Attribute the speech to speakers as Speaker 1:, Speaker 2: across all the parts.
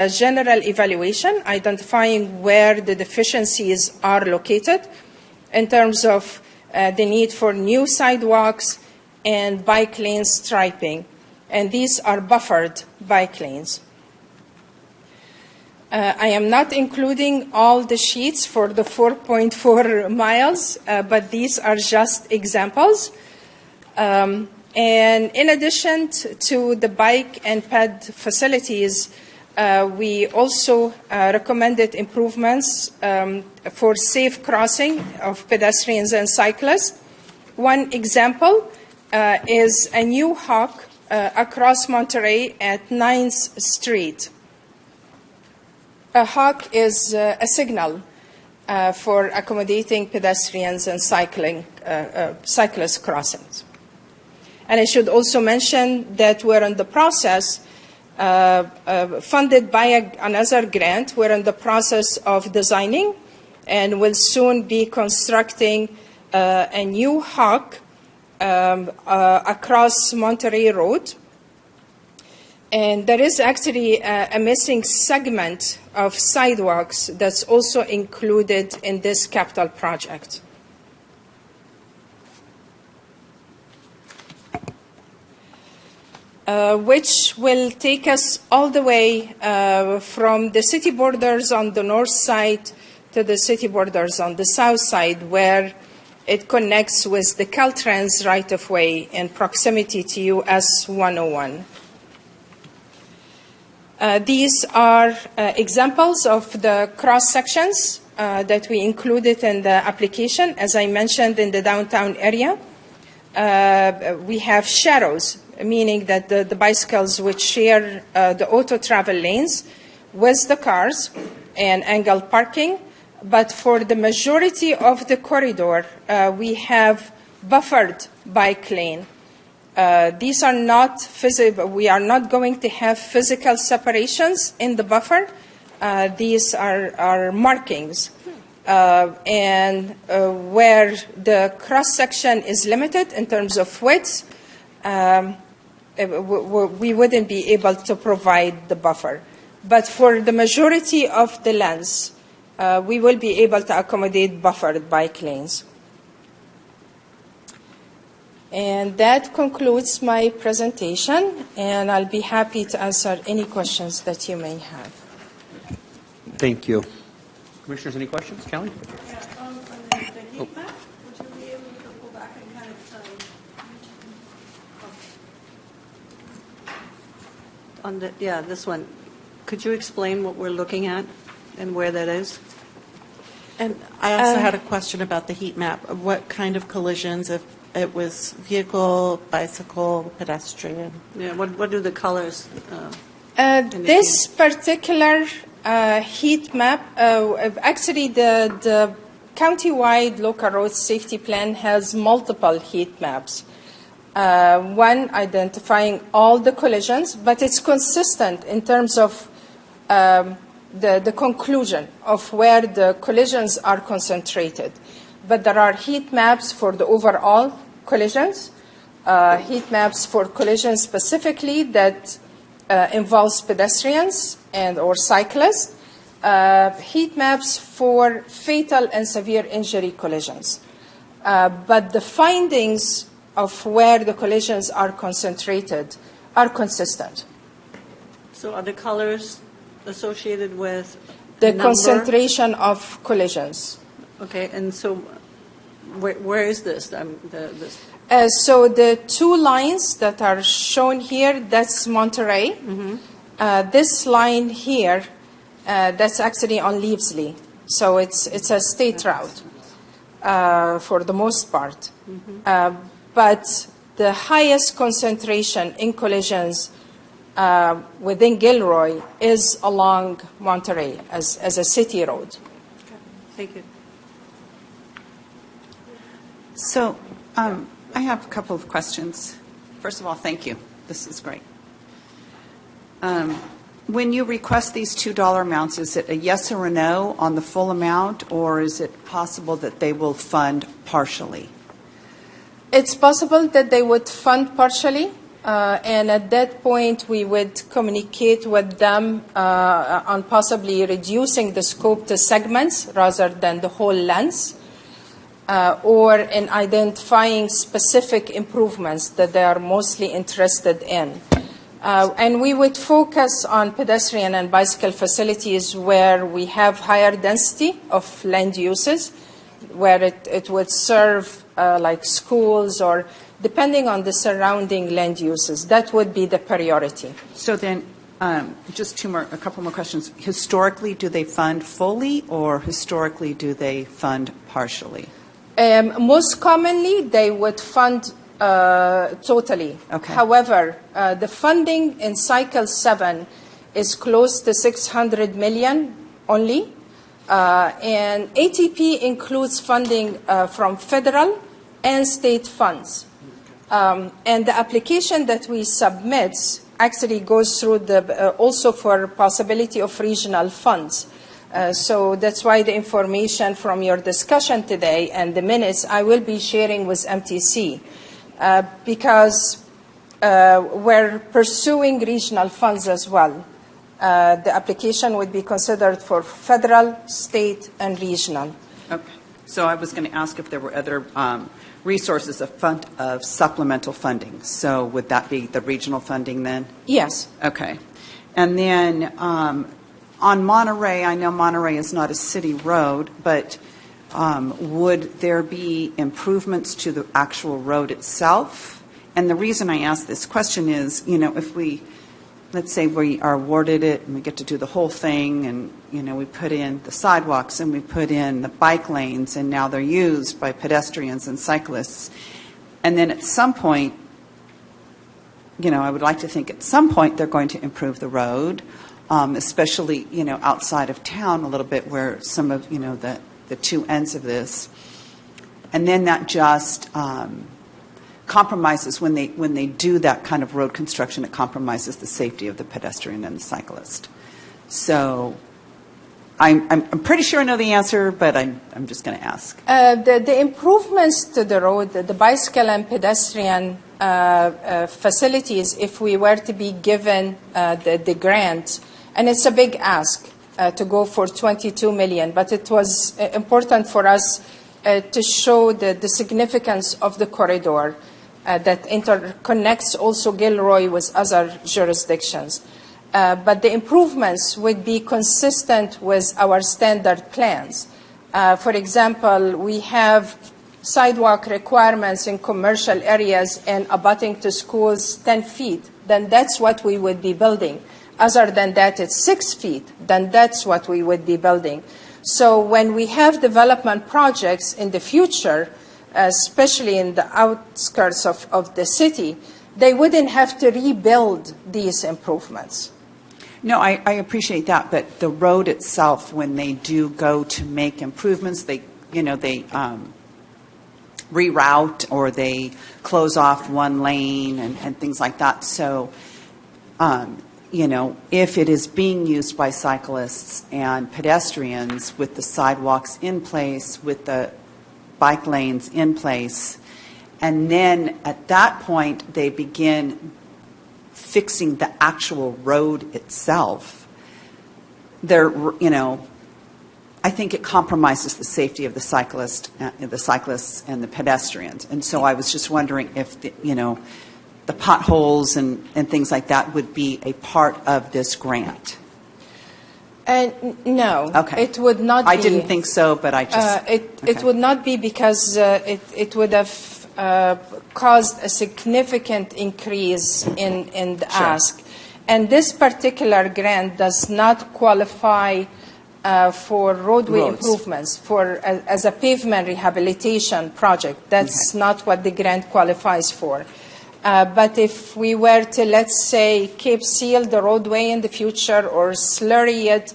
Speaker 1: a general evaluation, identifying where the deficiencies are located in terms of the need for new sidewalks and bike lane striping. And these are buffered bike lanes. I am not including all the sheets for the 4.4 miles, but these are just examples. And in addition to the bike and ped facilities, we also recommended improvements for safe crossing of pedestrians and cyclists. One example is a new hawk across Monterey at 9th Street. A hawk is a signal for accommodating pedestrians and cyclist crossings. And I should also mention that we're in the process, funded by another grant, we're in the process of designing and will soon be constructing a new hawk across Monterey Road. And there is actually a missing segment of sidewalks that's also included in this capital project. Which will take us all the way from the city borders on the north side to the city borders on the south side, where it connects with the Caltrans right-of-way in proximity to US 101. These are examples of the cross-sections that we included in the application. As I mentioned, in the downtown area, we have shadows, meaning that the bicycles would share the auto travel lanes with the cars and angled parking. But for the majority of the corridor, we have buffered bike lane. These are not physical. We are not going to have physical separations in the buffer. These are markings. And where the cross-section is limited in terms of width, we wouldn't be able to provide the buffer. But for the majority of the length, we will be able to accommodate buffered bike lanes. And that concludes my presentation, and I'll be happy to answer any questions that you may have.
Speaker 2: Thank you. Commissioners, any questions? Kelly?
Speaker 3: Yeah, on the heat map, would you be able to pull back and kind of this one. Could you explain what we're looking at and where that is?
Speaker 4: And I also had a question about the heat map. What kind of collisions, if it was vehicle, bicycle, pedestrian?
Speaker 3: Yeah, what do the colors
Speaker 1: This particular heat map, actually the countywide local road safety plan has multiple heat maps. One identifying all the collisions, but it's consistent in terms of the conclusion of where the collisions are concentrated. But there are heat maps for the overall collisions, heat maps for collisions specifically that involves pedestrians and or cyclists, heat maps for fatal and severe injury collisions. But the findings of where the collisions are concentrated are consistent.
Speaker 3: So are the colors associated with
Speaker 1: the
Speaker 3: number?
Speaker 1: Concentration of collisions?
Speaker 3: Okay, and so where is this?
Speaker 1: So the two lines that are shown here, that's Monterey. Mm-hmm. This line here, that's actually on Leavesley. So it's a state route for the most part. Mm-hmm. But the highest concentration in collisions within Gilroy is along Monterey as a city road.
Speaker 3: Okay. Thank you.
Speaker 5: So I have a couple of questions. First of all, thank you. This is great. When you request these $2 amounts, is it a yes or a no on the full amount, or is it possible that they will fund partially?
Speaker 1: It's possible that they would fund partially. And at that point, we would communicate with them on possibly reducing the scope to segments rather than the whole lens, or in identifying specific improvements that they are mostly interested in. And we would focus on pedestrian and bicycle facilities where we have higher density of land uses, where it would serve like schools or depending on the surrounding land uses. That would be the priority.
Speaker 5: So then, just a couple more questions. Historically, do they fund fully, or historically, do they fund partially?
Speaker 1: Most commonly, they would fund totally.
Speaker 5: Okay.
Speaker 1: However, the funding in Cycle 7 is close to $600 million only. And ATP includes funding from federal and state funds. And the application that we submit actually goes through also for possibility of regional funds. So that's why the information from your discussion today and the minutes I will be sharing with MTC because we're pursuing regional funds as well. The application would be considered for federal, state, and regional.
Speaker 5: Okay. So I was going to ask if there were other resources of supplemental funding. So would that be the regional funding then?
Speaker 1: Yes.
Speaker 5: Okay. And then on Monterey, I know Monterey is not a city road, but would there be improvements to the actual road itself? And the reason I ask this question is, if let's say we are awarded it and we get to do the whole thing and, we put in the sidewalks and we put in the bike lanes and now they're used by pedestrians and cyclists. And then at some point, I would like to think at some point they're going to improve the road, especially, outside of town a little bit where some of, the two ends of this. And then that just compromises when they do that kind of road construction. It compromises the safety of the pedestrian and the cyclist. So I'm pretty sure I know the answer, but I'm just going to ask.
Speaker 1: The improvements to the road, the bicycle and pedestrian facilities, if we were to be given the grant, and it's a big ask to go for $22 million, but it was important for us to show the significance of the corridor that interconnects also Gilroy with other jurisdictions. But the improvements would be consistent with our standard plans. For example, we have sidewalk requirements in commercial areas and abutting to schools 10 feet. Then that's what we would be building. Other than that, it's 6 feet. Then that's what we would be building. So when we have development projects in the future, especially in the outskirts of the city, they wouldn't have to rebuild these improvements.
Speaker 5: No, I appreciate that, but the road itself, when they do go to make improvements, they reroute or they close off one lane and things like that. So, if it is being used by cyclists and pedestrians with the sidewalks in place, with the bike lanes in place, and then at that point they begin fixing the actual road itself, I think it compromises the safety of the cyclists and the pedestrians. And so I was just wondering if the potholes and things like that would be a part of this grant.
Speaker 1: No,
Speaker 5: Okay.
Speaker 1: it would not be.
Speaker 5: I didn't think so, but I just...
Speaker 1: It would not be because it would have caused a significant increase in the ask. And this particular grant does not qualify for roadway improvements, as a pavement rehabilitation project. That's not what the grant qualifies for. But if we were to, let's say, Cape Seal the roadway in the future or slurry it,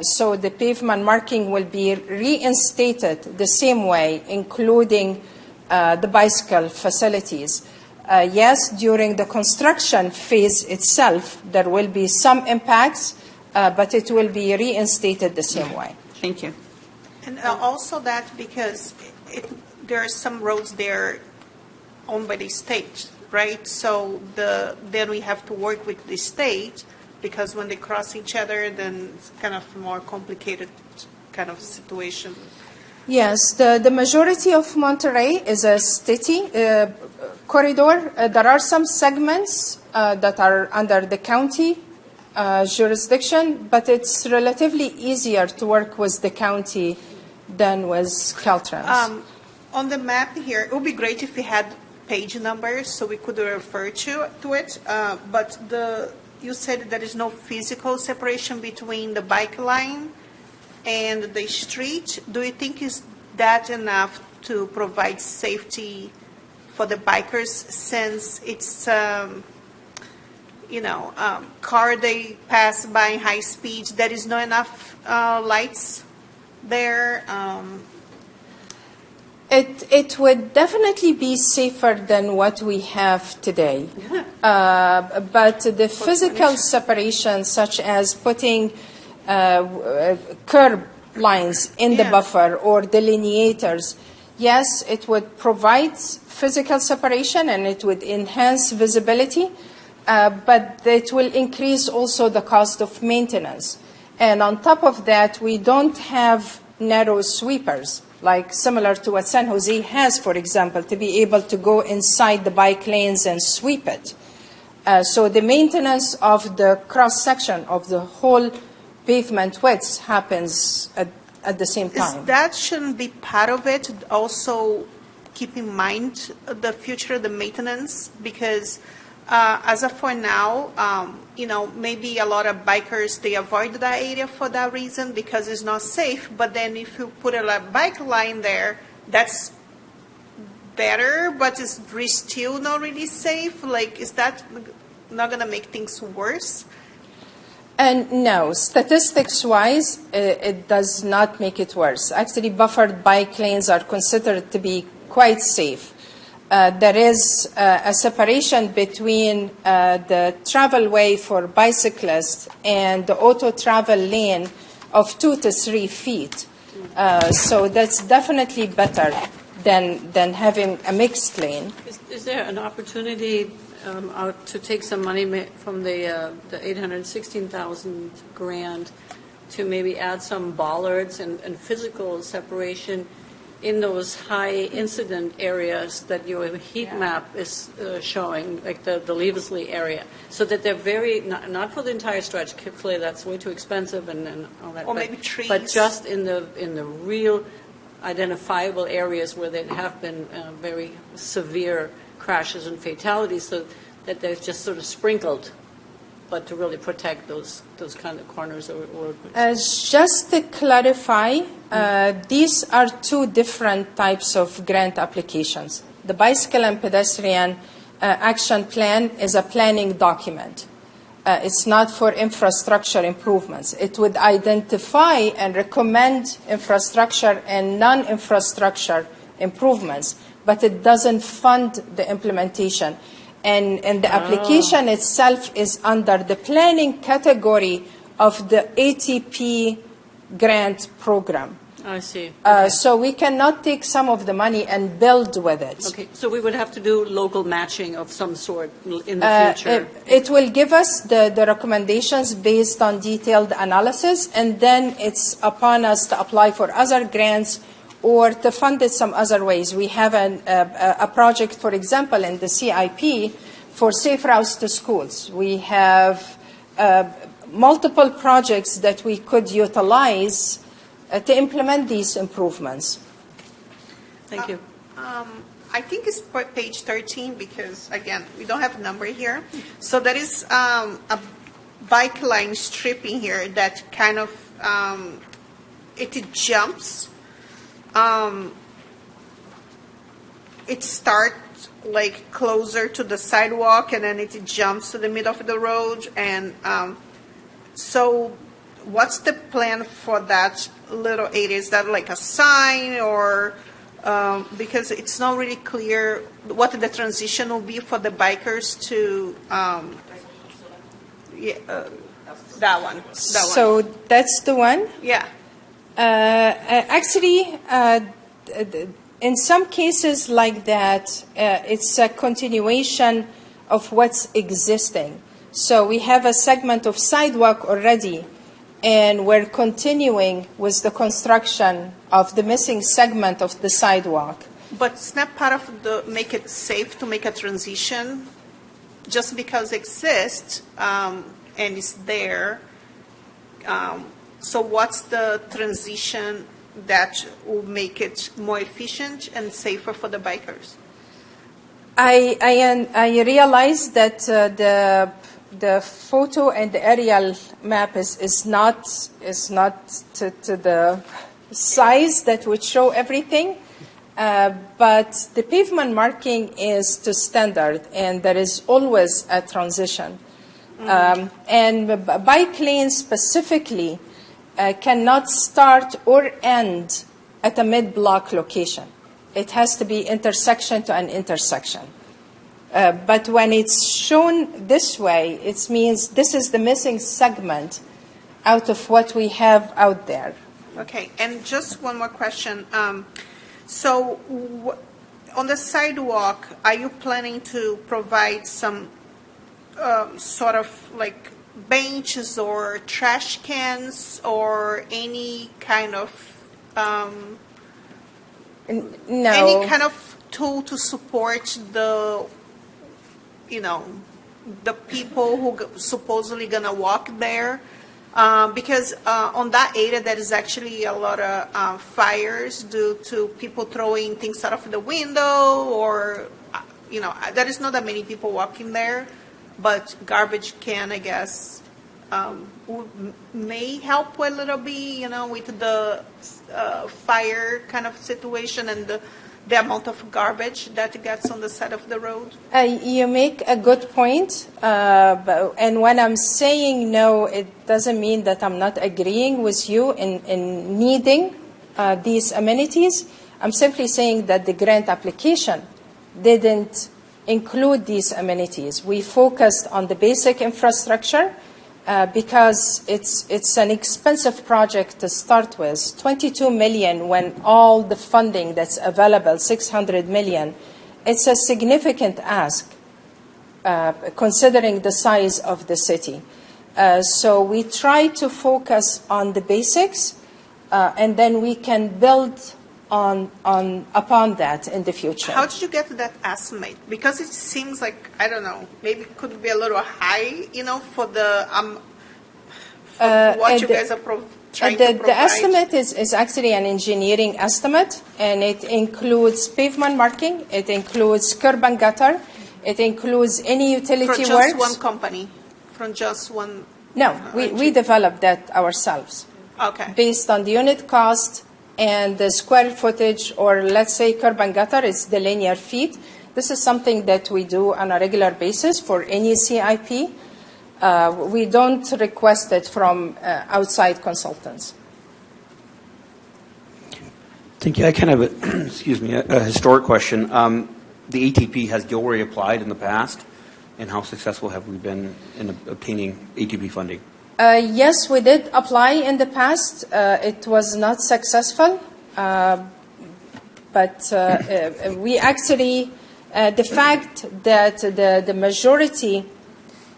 Speaker 1: so the pavement marking will be reinstated the same way, including the bicycle facilities. Yes, during the construction phase itself, there will be some impacts, but it will be reinstated the same way.
Speaker 5: Thank you.
Speaker 6: And also that because there are some roads there owned by the state, right? So then we have to work with the state, because when they cross each other, then it's kind of more complicated kind of situation.
Speaker 1: Yes, the majority of Monterey is a city corridor. There are some segments that are under the county jurisdiction, but it's relatively easier to work with the county than with Caltrans.
Speaker 6: On the map here, it would be great if we had page numbers so we could refer to it. But you said there is no physical separation between the bike line and the street. Do you think is that enough to provide safety for the bikers, since it's car they pass by in high speed, there is not enough lights there?
Speaker 1: It would definitely be safer than what we have today. But the physical separation, such as putting curb lines in the buffer or delineators, yes, it would provide physical separation and it would enhance visibility, but it will increase also the cost of maintenance. And on top of that, we don't have narrow sweepers, like similar to what San Jose has, for example, to be able to go inside the bike lanes and sweep it. So the maintenance of the cross-section of the whole pavement width happens at the same time.
Speaker 6: That shouldn't be part of it. Also, keep in mind the future, the maintenance, because as of for now, maybe a lot of bikers, they avoid that area for that reason because it's not safe. But then if you put a bike line there, that's better, but it's still not really safe. Like, is that not going to make things worse?
Speaker 1: And no, statistics-wise, it does not make it worse. Actually, buffered bike lanes are considered to be quite safe. There is a separation between the travel way for bicyclists and the auto travel lane of 2 to 3 feet. So that's definitely better than having a mixed lane.
Speaker 3: Is there an opportunity to take some money from the 816,000 grant to maybe add some bollards and physical separation in those high incident areas that your heat map is showing, like the Leavesley area, so that they're very, not for the entire stretch, clearly that's way too expensive and all that.
Speaker 6: Or maybe trees.
Speaker 3: But just in the real identifiable areas where there have been very severe crashes and fatalities, so that they're just sort of sprinkled, but to really protect those kind of corners.
Speaker 1: Just to clarify, these are 2 different types of grant applications. The Bicycle and Pedestrian Action Plan is a planning document. It's not for infrastructure improvements. It would identify and recommend infrastructure and non-infrastructure improvements, but it doesn't fund the implementation. And the application itself is under the planning category of the ATP grant program.
Speaker 3: I see.
Speaker 1: So we cannot take some of the money and build with it.
Speaker 3: Okay, so we would have to do local matching of some sort in the future.
Speaker 1: It will give us the recommendations based on detailed analysis, and then it's upon us to apply for other grants or to fund it some other ways. We have a project, for example, in the CIP for safe routes to schools. We have multiple projects that we could utilize to implement these improvements.
Speaker 3: Thank you.
Speaker 6: I think it's page 13 because, again, we don't have a number here. So there is a bike line stripping here that kind of, it jumps. It starts like closer to the sidewalk and then it jumps to the middle of the road. And so what's the plan for that little area? Is that like a sign or, because it's not really clear what the transition will be for the bikers to, that one.
Speaker 1: So that's the one?
Speaker 6: Yeah.
Speaker 1: Actually, In some cases like that, it's a continuation of what's existing. So we have a segment of sidewalk already, and we're continuing with the construction of the missing segment of the sidewalk.
Speaker 6: But it's not part of the, make it safe to make a transition, just because it exists and it's there. So what's the transition that will make it more efficient and safer for the bikers?
Speaker 1: I realize that the photo and the aerial map is not to the size that would show everything, but the pavement marking is to standard, and there is always a transition. And bike lanes specifically cannot start or end at a mid-block location. It has to be intersection to an intersection. But when it's shown this way, it means this is the missing segment out of what we have out there.
Speaker 6: Okay, and just one more question. On the sidewalk, are you planning to provide some sort of like benches or trash cans or any kind of
Speaker 1: No.
Speaker 6: any kind of tool to support the the people who supposedly gonna walk there? Because on that area there is actually a lot of fires due to people throwing things out of the window, or there is not that many people walking there, but garbage can, I guess, may help a little bit, with the fire kind of situation and the amount of garbage that gets on the side of the road.
Speaker 1: You make a good point, and when I'm saying no, it doesn't mean that I'm not agreeing with you in needing these amenities. I'm simply saying that the grant application didn't include these amenities. We focused on the basic infrastructure because it's an expensive project to start with. $22 million when all the funding that's available, $600 million, it's a significant ask considering the size of the city. So we try to focus on the basics, and then we can build upon that in the future.
Speaker 6: How did you get to that estimate? Because it seems like, I don't know, maybe it could be a little high, for the what you guys are trying to provide.
Speaker 1: The estimate is actually an engineering estimate, and it includes pavement marking, it includes curb and gutter, it includes any utility works.
Speaker 6: From just one company? From just one?
Speaker 1: No, we developed that ourselves.
Speaker 6: Okay.
Speaker 1: Based on the unit cost and the square footage, or let's say curb and gutter is the linear feet. This is something that we do on a regular basis for any CIP. We don't request it from outside consultants.
Speaker 2: Thank you. I kind of have a historic question. The ATP, has Gilroy applied in the past, and how successful have we been in obtaining ATP funding?
Speaker 1: Yes, we did apply in the past. It was not successful, but we actually, the fact that the majority,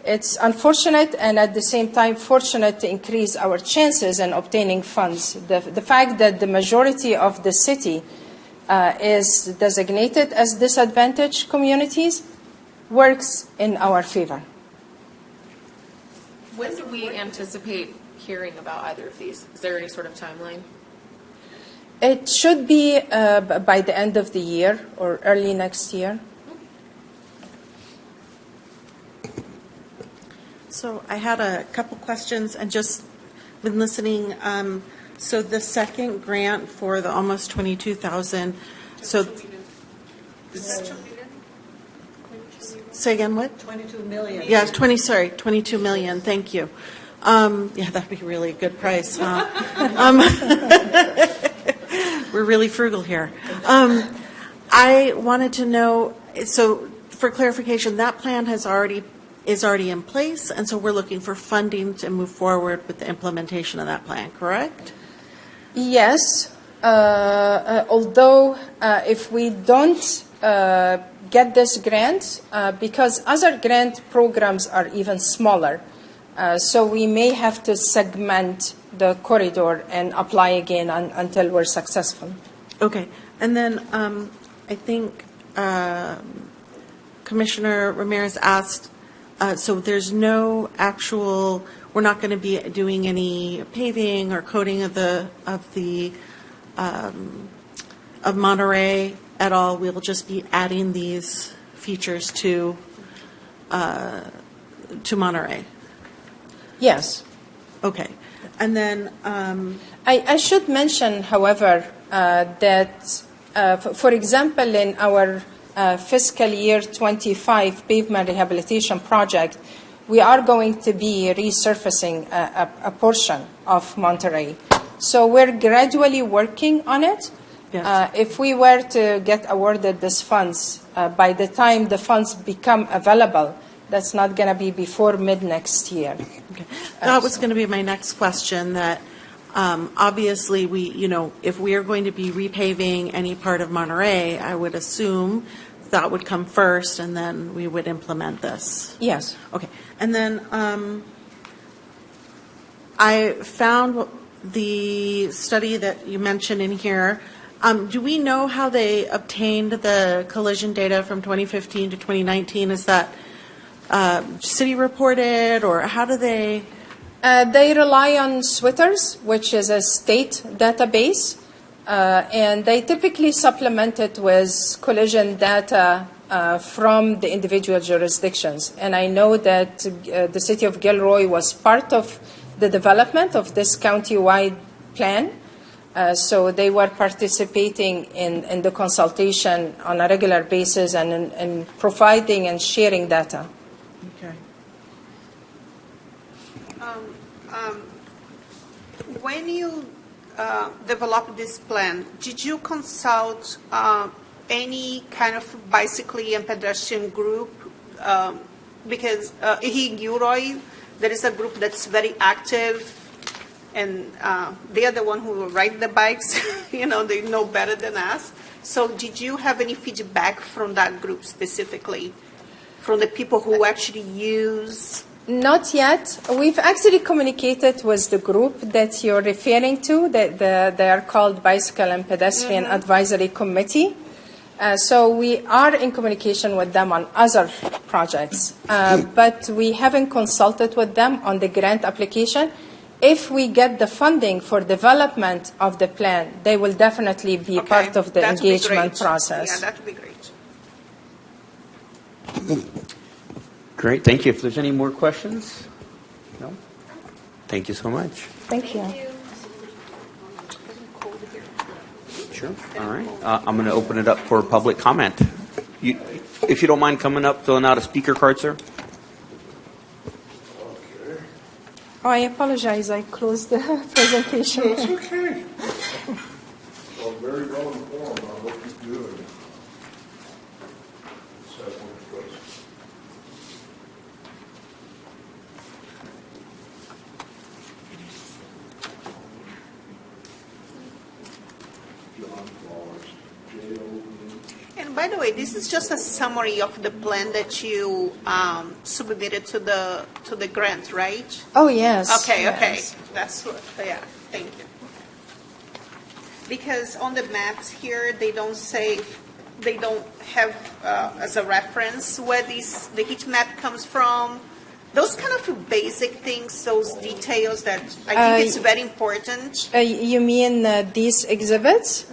Speaker 1: it's unfortunate and at the same time fortunate to increase our chances in obtaining funds. The fact that the majority of the city is designated as disadvantaged communities works in our favor.
Speaker 7: When do we anticipate hearing about either of these? Is there any sort of timeline?
Speaker 1: It should be by the end of the year or early next year.
Speaker 4: So I had a couple questions and just been listening. So the second grant for the almost 22,000. So say again, what?
Speaker 3: 22 million.
Speaker 4: Yeah, 22 million. Thank you. Yeah, that'd be really a good price. Huh? We're really frugal here. I wanted to know, so for clarification, that plan is already in place, and so we're looking for funding to move forward with the implementation of that plan, correct?
Speaker 1: Yes. although if we don't get this grant, because other grant programs are even smaller, so we may have to segment the corridor and apply again until we're successful.
Speaker 4: Okay, and then I think Commissioner Ramirez asked, so there's no actual, we're not going to be doing any paving or coating of Monterey at all. We'll just be adding these features to Monterey.
Speaker 1: Yes.
Speaker 4: Okay, and then
Speaker 1: I should mention, however, that, for example, in our fiscal year 25 pavement rehabilitation project, we are going to be resurfacing a portion of Monterey. So we're gradually working on it.
Speaker 4: Yes.
Speaker 1: If we were to get awarded these funds, by the time the funds become available, that's not going to be before mid-next year.
Speaker 4: okay. That was going to be my next question, that obviously if we are going to be repaving any part of Monterey, I would assume that would come first and then we would implement this.
Speaker 1: Yes.
Speaker 4: Okay, and then I found the study that you mentioned in here. Do we know how they obtained the collision data from 2015 to 2019? Is that city reported, or how do they?
Speaker 1: They rely on SWITRS, which is a state database, and they typically supplement it with collision data from the individual jurisdictions. And I know that the city of Gilroy was part of the development of this county-wide plan, so they were participating in the consultation on a regular basis and in providing and sharing data.
Speaker 4: Okay.
Speaker 6: When you developed this plan, did you consult any kind of bicycle and pedestrian group? Because here in Gilroy, there is a group that's very active, and they are the one who ride the bikes. They know better than us. So did you have any feedback from that group specifically, from the people who actually use?
Speaker 1: Not yet. We've actually communicated with the group that you're referring to. They are called Bicycle and Pedestrian Advisory Committee. So we are in communication with them on other projects, but we haven't consulted with them on the grant application. If we get the funding for development of the plan, they will definitely be part of the
Speaker 6: that would be
Speaker 1: engagement
Speaker 6: great.
Speaker 1: process.
Speaker 6: Yeah, that would be great.
Speaker 2: Great, thank you. If there's any more questions? No? Thank you so much.
Speaker 1: Thank you.
Speaker 2: Sure. All right. I'm going to open it up for public comment. If you don't mind coming up, filling out a speaker card, sir.
Speaker 1: Oh, I apologize. I closed the presentation.
Speaker 8: No, it's okay. Well, very well informed on what you're doing. So, John Flowers, J.O.
Speaker 6: And by the way, this is just a summary of the plan that you submitted to the grant, right?
Speaker 1: Oh, yes.
Speaker 6: Okay,
Speaker 1: yes.
Speaker 6: That's what, yeah, thank you. Because on the maps here, they don't have as a reference where the heat map comes from. Those kind of basic things, those details that I think it's very important.
Speaker 1: You mean these exhibits?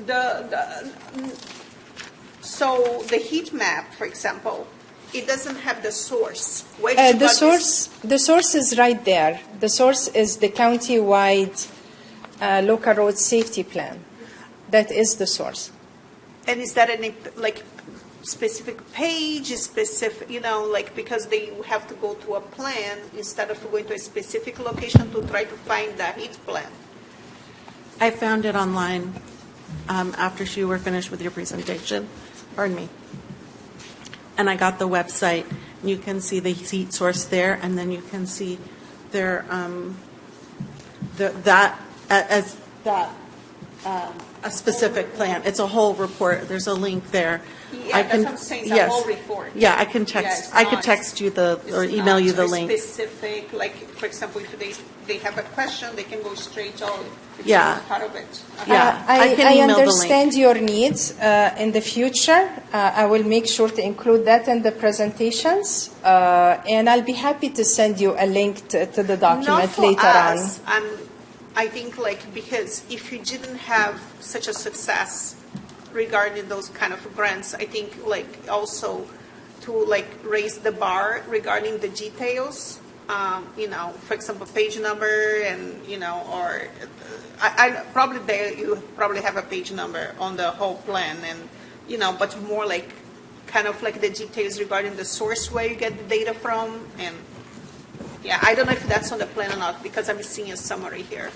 Speaker 6: So the heat map, for example, it doesn't have the source. Where did you
Speaker 1: The
Speaker 6: got this?
Speaker 1: the source is right there. The source is the county-wide local road safety plan. That is the source.
Speaker 6: And is that any specific page, specific, because they have to go to a plan instead of going to a specific location to try to find the heat plan?
Speaker 4: I found it online after you were finished with your presentation. Pardon me. And I got the website. You can see the heat source there, and then you can see their that a specific plan. It's a whole report. There's a link there.
Speaker 6: Yeah, that's what I'm saying, it's a
Speaker 4: yes.
Speaker 6: whole report.
Speaker 4: Yeah, I can
Speaker 6: Yeah,
Speaker 4: text,
Speaker 6: it's
Speaker 4: I could
Speaker 6: not-
Speaker 4: text you the, or
Speaker 6: It's
Speaker 4: email you
Speaker 6: not
Speaker 4: the
Speaker 6: a
Speaker 4: link.
Speaker 6: Specific, like, for example, if they have a question, they can go straight to it's
Speaker 4: Yeah.
Speaker 6: part of it.
Speaker 4: Yeah. I can
Speaker 1: I
Speaker 4: email the link.
Speaker 1: understand your needs. In the future, I will make sure to include that in the presentations, and I'll be happy to send you a link to the
Speaker 6: Not
Speaker 1: document
Speaker 6: for
Speaker 1: later
Speaker 6: us.
Speaker 1: on.
Speaker 6: I think like because if you didn't have such a success regarding those kind of grants, I think like also to like raise the bar regarding the details. For example, page number and or I probably there you probably have a page number on the whole plan and but more like kind of like the details regarding the source where you get the data from and. Yeah, I don't know if that's on the plan or not because I'm seeing a summary here.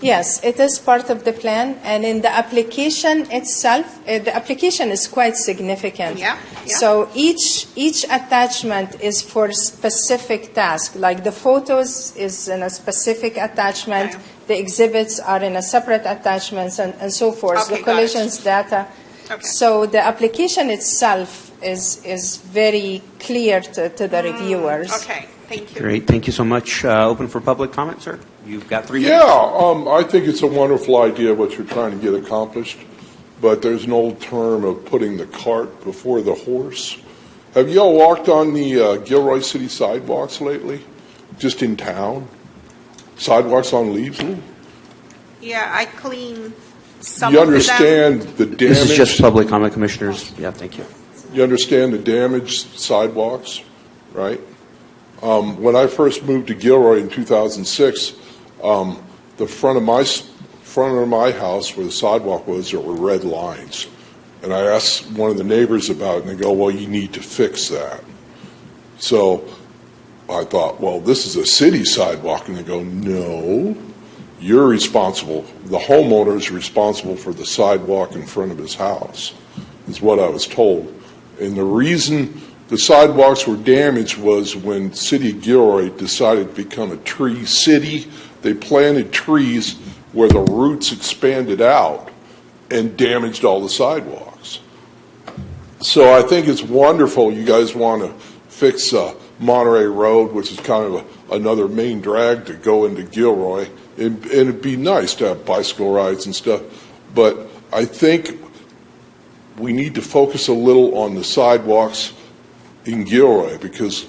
Speaker 1: Yes, it is part of the plan, and in the application itself, the application is quite significant.
Speaker 6: Yeah, yeah.
Speaker 1: So each attachment is for a specific task. Like the photos is in a specific attachment,
Speaker 6: Okay.
Speaker 1: the exhibits are in a separate attachments, and so forth.
Speaker 6: Okay,
Speaker 1: The
Speaker 6: got it.
Speaker 1: collisions data.
Speaker 6: Okay.
Speaker 1: So the application itself is very clear to the reviewers.
Speaker 6: Okay, thank you.
Speaker 2: Great, thank you so much. Open for public comment, sir. You've got 3 minutes.
Speaker 8: Yeah, I think it's a wonderful idea what you're trying to get accomplished, but there's an old term of putting the cart before the horse. Have y'all walked on the Gilroy City sidewalks lately? Just in town? Sidewalks on Leavesley?
Speaker 6: Yeah, I clean some
Speaker 8: You
Speaker 6: of them.
Speaker 8: understand the damage?
Speaker 2: This is just public comment, commissioners. Yeah, thank you.
Speaker 8: You understand the damaged sidewalks, right? When I first moved to Gilroy in 2006, the front of my house where the sidewalk was, there were red lines. And I asked one of the neighbors about it, and they go, well, you need to fix that. So I thought, well, this is a city sidewalk. And they go, no, you're responsible. The homeowner is responsible for the sidewalk in front of his house, is what I was told. And the reason the sidewalks were damaged was when City of Gilroy decided to become a tree city. They planted trees where the roots expanded out and damaged all the sidewalks. So I think it's wonderful you guys want to fix Monterey Road, which is kind of another main drag to go into Gilroy. And it'd be nice to have bicycle rides and stuff. But I think we need to focus a little on the sidewalks in Gilroy because,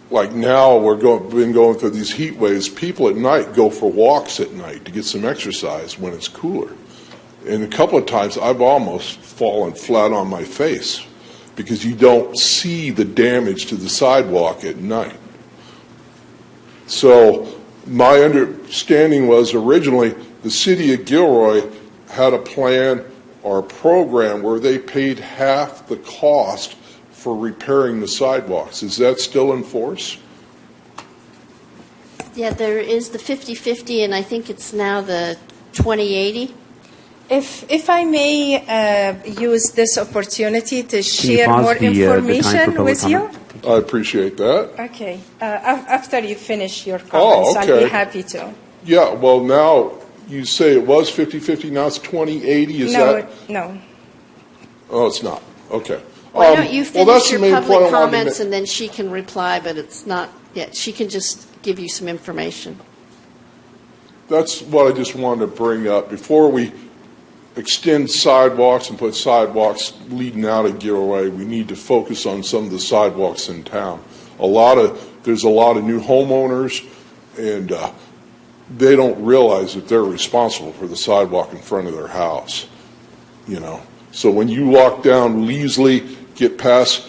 Speaker 8: like now, been going through these heat waves. People at night go for walks at night to get some exercise when it's cooler. And a couple of times, I've almost fallen flat on my face because you don't see the damage to the sidewalk at night. So my understanding was originally the city of Gilroy had a plan or a program where they paid half the cost for repairing the sidewalks. Is that still in force?
Speaker 9: Yeah, there is the 50/50, and I think it's now the 20/80.
Speaker 1: If I may use this opportunity to
Speaker 2: Can you
Speaker 1: share
Speaker 2: pause
Speaker 1: more
Speaker 2: the time for
Speaker 1: information
Speaker 2: public
Speaker 1: with you.
Speaker 2: comment?
Speaker 8: I appreciate that.
Speaker 1: Okay. After you finish your comments, I'll
Speaker 8: okay.
Speaker 1: be happy to.
Speaker 8: Yeah, well, now you say it was 50/50, now it's 20/80, is
Speaker 1: No,
Speaker 8: that?
Speaker 1: no.
Speaker 8: Oh, it's not, okay.
Speaker 9: Why don't you
Speaker 8: well, that's
Speaker 9: finish
Speaker 8: the
Speaker 9: your
Speaker 8: main point I
Speaker 9: public
Speaker 8: wanted to
Speaker 9: comments,
Speaker 8: ma-
Speaker 9: and then she can reply, but it's not yet. She can just give you some information.
Speaker 8: That's what I just wanted to bring up. Before we extend sidewalks and put sidewalks leading out of Gilroy, we need to focus on some of the sidewalks in town. There's a lot of new homeowners, and they don't realize that they're responsible for the sidewalk in front of their house, So when you walk down Leasley, get past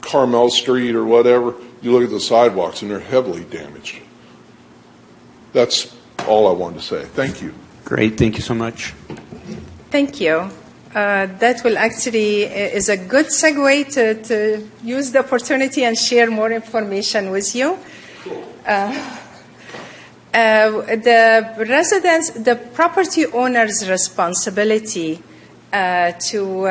Speaker 8: Carmel Street or whatever, you look at the sidewalks and they're heavily damaged. That's all I wanted to say. Thank you.
Speaker 2: Great, thank you so much.
Speaker 1: Thank you. That will actually is a good segue to use the opportunity and share more information with you. The property owner's responsibility to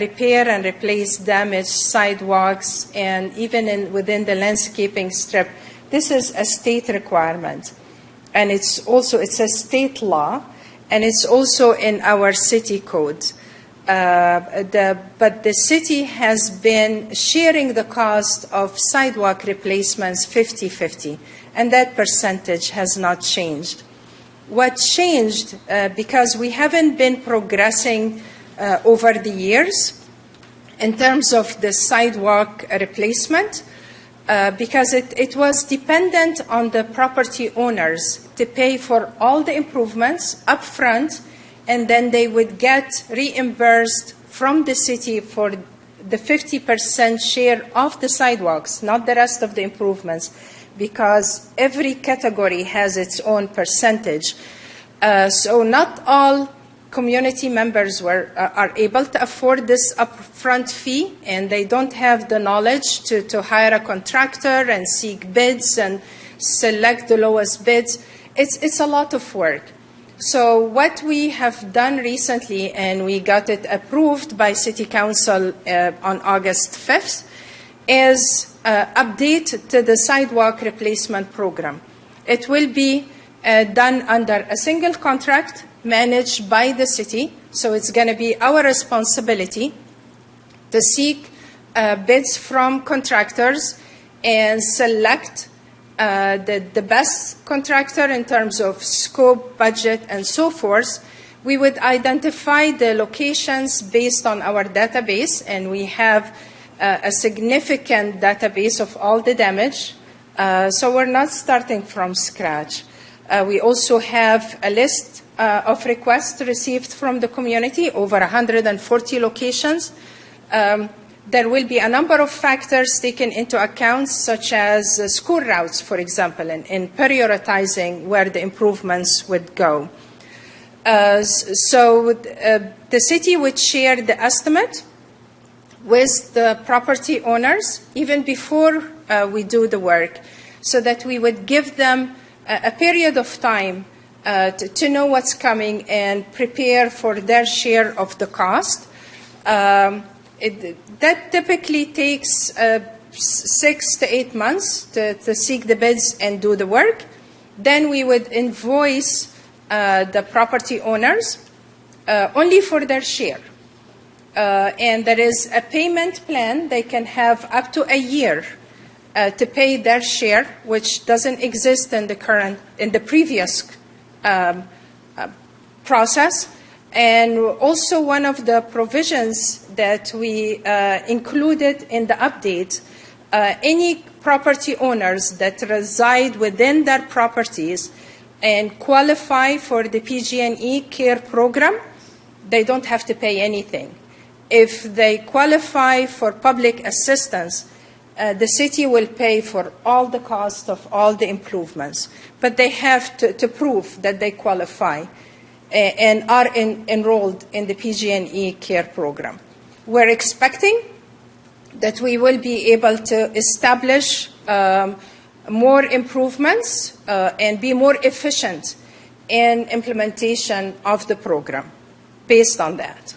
Speaker 1: repair and replace damaged sidewalks and even within the landscaping strip, this is a state requirement. And it's a state law. and it's also in our city code. But the city has been sharing the cost of sidewalk replacements 50-50, and that percentage has not changed. What changed, because we haven't been progressing over the years in terms of the sidewalk replacement, because it was dependent on the property owners to pay for all the improvements up front, and then they would get reimbursed from the city for the 50% share of the sidewalks, not the rest of the improvements, because every category has its own percentage. So not all community members are able to afford this upfront fee, and they don't have the knowledge to hire a contractor and seek bids and select the lowest bids. It's a lot of work. So what we have done recently, and we got it approved by City Council on August 5th, is update to the sidewalk replacement program. It will be done under a single contract managed by the city, so it's going to be our responsibility to seek bids from contractors and select the best contractor in terms of scope, budget, and so forth. We would identify the locations based on our database, and we have a significant database of all the damage, so we're not starting from scratch. We also have a list of requests received from the community, over 140 locations. There will be a number of factors taken into account, such as school routes, for example, in prioritizing where the improvements would go. So the city would share the estimate with the property owners even before we do the work, so that we would give them a period of time to know what's coming and prepare for their share of the cost. That typically takes 6 to 8 months to seek the bids and do the work. Then we would invoice the property owners only for their share. And there is a payment plan. They can have up to a year to pay their share, which doesn't exist in the previous process. And also one of the provisions that we included in the update, any property owners that reside within their properties and qualify for the PG&E CARE program, they don't have to pay anything. If they qualify for public assistance, the city will pay for all the cost of all the improvements, but they have to prove that they qualify and are enrolled in the PG&E CARE program. We're expecting that we will be able to establish more improvements and be more efficient in implementation of the program based on that.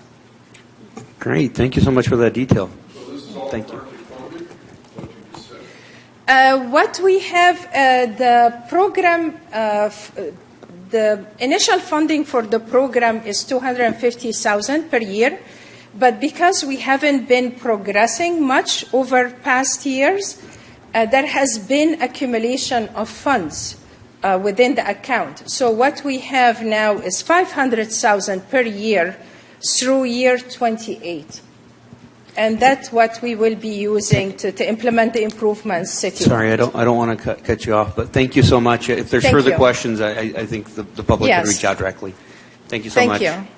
Speaker 2: Great. Thank you so much for that detail.
Speaker 8: So this is all
Speaker 2: Thank you.
Speaker 8: funded, what you just said?
Speaker 1: What we have, the program, the initial funding for the program is $250,000 per year, but because we haven't been progressing much over past years, there has been accumulation of funds within the account. So what we have now is $500,000 per year through year 28. And that's what we will be using to implement the improvements citywide.
Speaker 2: Sorry, I don't want to cut you off, but thank you so much. If there's
Speaker 1: Thank
Speaker 2: further
Speaker 1: you.
Speaker 2: questions, I think the public
Speaker 1: Yes.
Speaker 2: can reach out directly. Thank you so much.
Speaker 1: Thank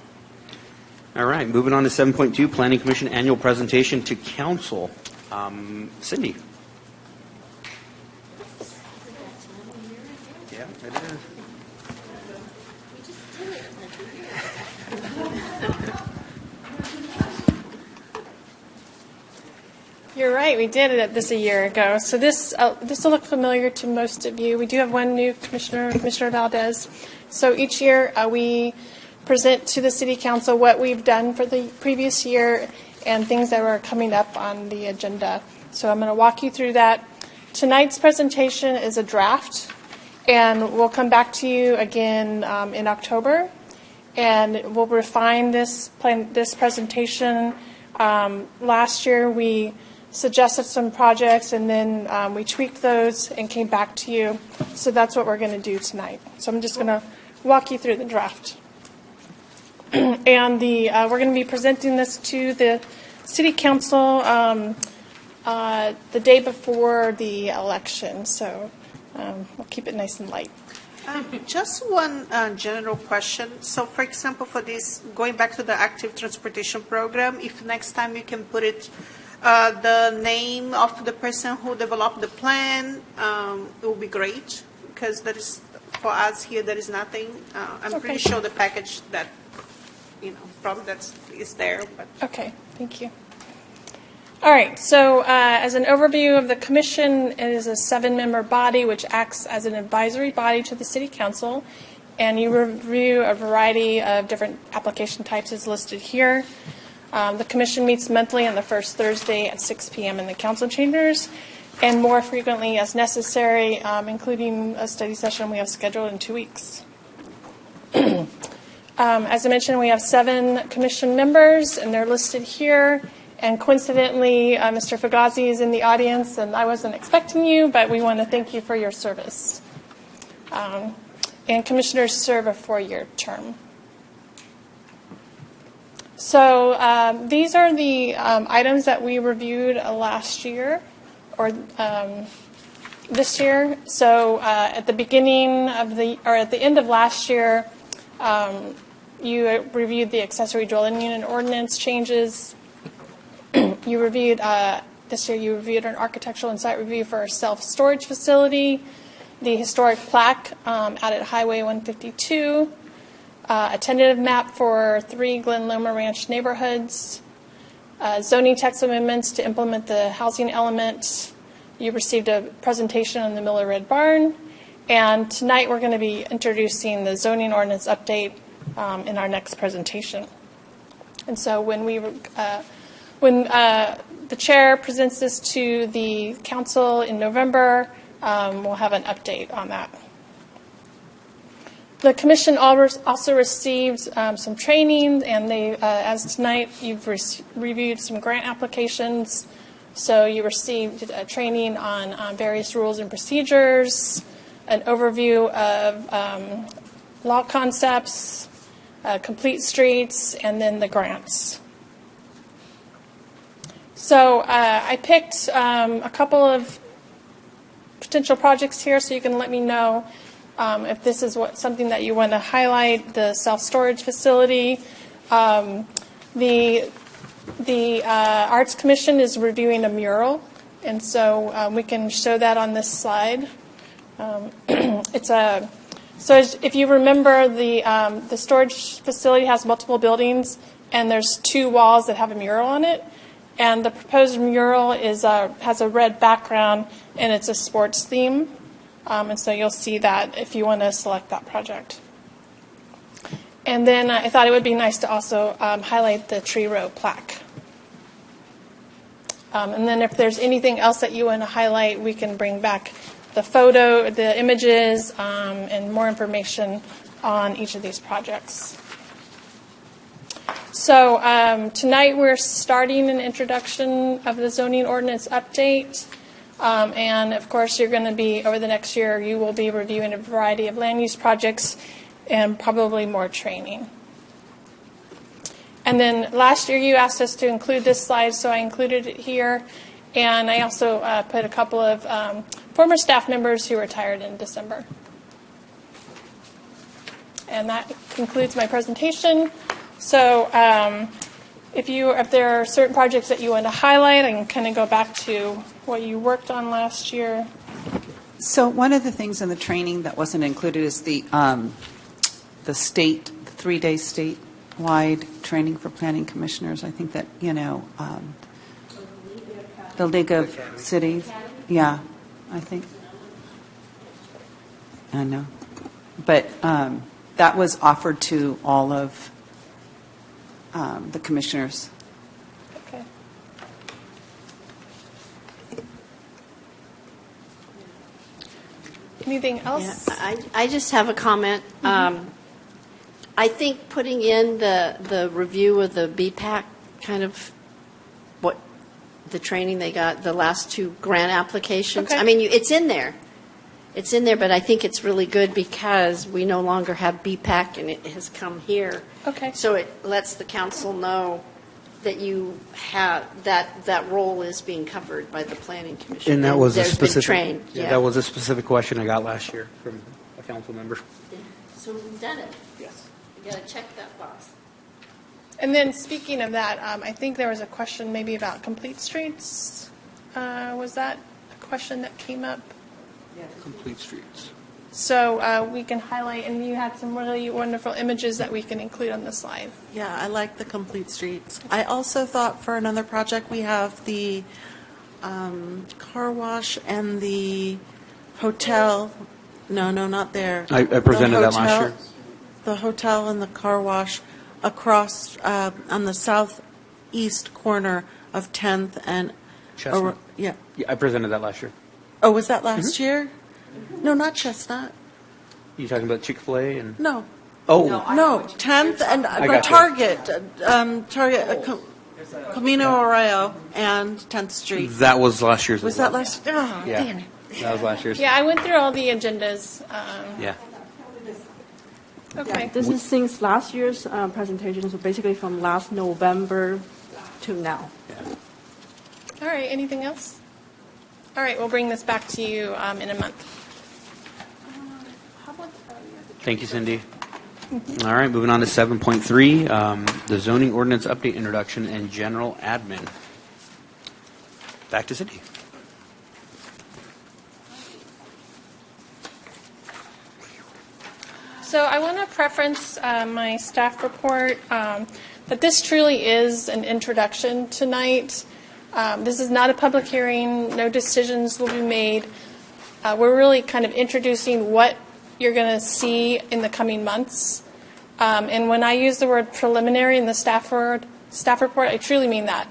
Speaker 1: you.
Speaker 2: All right, moving on to 7.2, Planning Commission Annual Presentation to Council. Cindy. Yeah, it is.
Speaker 10: You're right, we did this a year ago. So this will look familiar to most of you. We do have one new commissioner, Commissioner Valdez. So each year we present to the City Council what we've done for the previous year and things that are coming up on the agenda. So I'm going to walk you through that. Tonight's presentation is a draft, and we'll come back to you again in October. and we'll refine this presentation. Last year, we suggested some projects, and then we tweaked those and came back to you. So that's what we're going to do tonight. So I'm just going to walk you through the draft. And we're going to be presenting this to the City Council the day before the election. So we'll keep it nice and light.
Speaker 6: Just one general question. So, for example, for this, going back to the active transportation program, if next time you can put it, the name of the person who developed the plan, it will be great, because that is, for us here, there is nothing. I'm pretty sure the package that, probably is there. But
Speaker 10: Okay, thank you. All right, so as an overview of the commission, it is a 7-member body which acts as an advisory body to the City Council, and you review a variety of different application types as listed here. The commission meets monthly on the first Thursday at 6 p.m. in the council chambers, and more frequently as necessary, including a study session we have scheduled in 2 weeks. As I mentioned, we have 7 commission members, and they're listed here. And coincidentally, Mr. Fugazi is in the audience, and I wasn't expecting you, but we want to thank you for your service. And commissioners serve a 4-year term. So these are the items that we reviewed last year, or this year. So at the beginning of at the end of last year, you reviewed the accessory dwelling unit ordinance changes. You reviewed, this year you reviewed an architectural and site review for a self-storage facility, the historic plaque out at Highway 152, a tentative map for 3 Glen Loma Ranch neighborhoods, zoning text amendments to implement the housing element. You received a presentation on the Miller Red Barn, and tonight we're going to be introducing the zoning ordinance update in our next presentation. And so when the chair presents this to the council in November, we'll have an update on that. The commission also received some training, and as tonight, you've reviewed some grant applications. So you received training on various rules and procedures, an overview of law concepts, complete streets, and then the grants. So I picked a couple of potential projects here, so you can let me know if this is something that you want to highlight. The self-storage facility. The Arts Commission is reviewing a mural, and so we can show that on this slide. So if you remember, the storage facility has multiple buildings, and there's 2 walls that have a mural on it. And the proposed mural has a red background, and it's a sports theme. And so you'll see that if you want to select that project. And then I thought it would be nice to also highlight the tree row plaque. And then if there's anything else that you want to highlight, we can bring back the images, and more information on each of these projects. So tonight we're starting an introduction of the zoning ordinance update. And of course, you're going to be, over the next year, you will be reviewing a variety of land use projects and probably more training. And then last year you asked us to include this slide, so I included it here. And I also put a couple of former staff members who retired in December. And that concludes my presentation. So if there are certain projects that you want to highlight, I can kind of go back to what you worked on last year.
Speaker 5: So one of the things in the training that wasn't included is the 3-day statewide training for planning commissioners. I think that, the League of Cities. Yeah, I think. I know. But that was offered to all of the commissioners.
Speaker 10: Okay. Anything else?
Speaker 9: Yeah, I just have a comment. I think putting in the review of the BPAC, kind of what the training they got, the last 2 grant applications.
Speaker 10: Okay.
Speaker 9: I mean, it's in there. It's in there, but I think it's really good because we no longer have BPAC and it has come here.
Speaker 10: Okay.
Speaker 9: So it lets the council know that you have, that role is being covered by the planning commission.
Speaker 2: And that was a
Speaker 9: there's been
Speaker 2: specific.
Speaker 9: trained.
Speaker 2: Yeah, that was a specific question I got last year from a council member.
Speaker 9: Yeah. So we've done it.
Speaker 2: Yes.
Speaker 9: You got to check that box.
Speaker 10: And then speaking of that, I think there was a question maybe about complete streets. Was that a question that came up?
Speaker 2: Complete streets.
Speaker 10: So we can highlight, and you had some really wonderful images that we can include on the slide.
Speaker 4: Yeah, I like the complete streets. I also thought for another project, we have the car wash and the hotel. No, not there.
Speaker 2: I presented
Speaker 4: The
Speaker 2: that last
Speaker 4: hotel-
Speaker 2: year.
Speaker 4: The hotel and the car wash across on the southeast corner of 10th and.
Speaker 2: Chestnut.
Speaker 4: Yeah.
Speaker 2: Yeah, I presented that last year.
Speaker 4: Oh, was that last year? No, not Chestnut.
Speaker 2: You talking about Chick-fil-A and?
Speaker 4: No.
Speaker 2: Oh,
Speaker 4: No, 10th and
Speaker 2: gotcha.
Speaker 4: Target, Camino Arroyo and 10th Street.
Speaker 2: that was last year's.
Speaker 4: Was
Speaker 2: as
Speaker 4: that
Speaker 2: well.
Speaker 4: last? Oh,
Speaker 2: Yeah.
Speaker 4: damn it.
Speaker 2: That was last year's.
Speaker 10: Yeah, I went through all the agendas.
Speaker 2: Yeah.
Speaker 10: Okay.
Speaker 11: This is since last year's presentation, so basically from last November to now.
Speaker 10: All right, anything else? All right, we'll bring this back to you in a month.
Speaker 2: Thank you, Cindy. All right, moving on to 7.3, the zoning ordinance update introduction and general admin. Back to Cindy.
Speaker 10: So I want to preference my staff report that this truly is an introduction tonight. This is not a public hearing. No decisions will be made. We're really kind of introducing what you're going to see in the coming months. And when I use the word preliminary in the staff report, I truly mean that.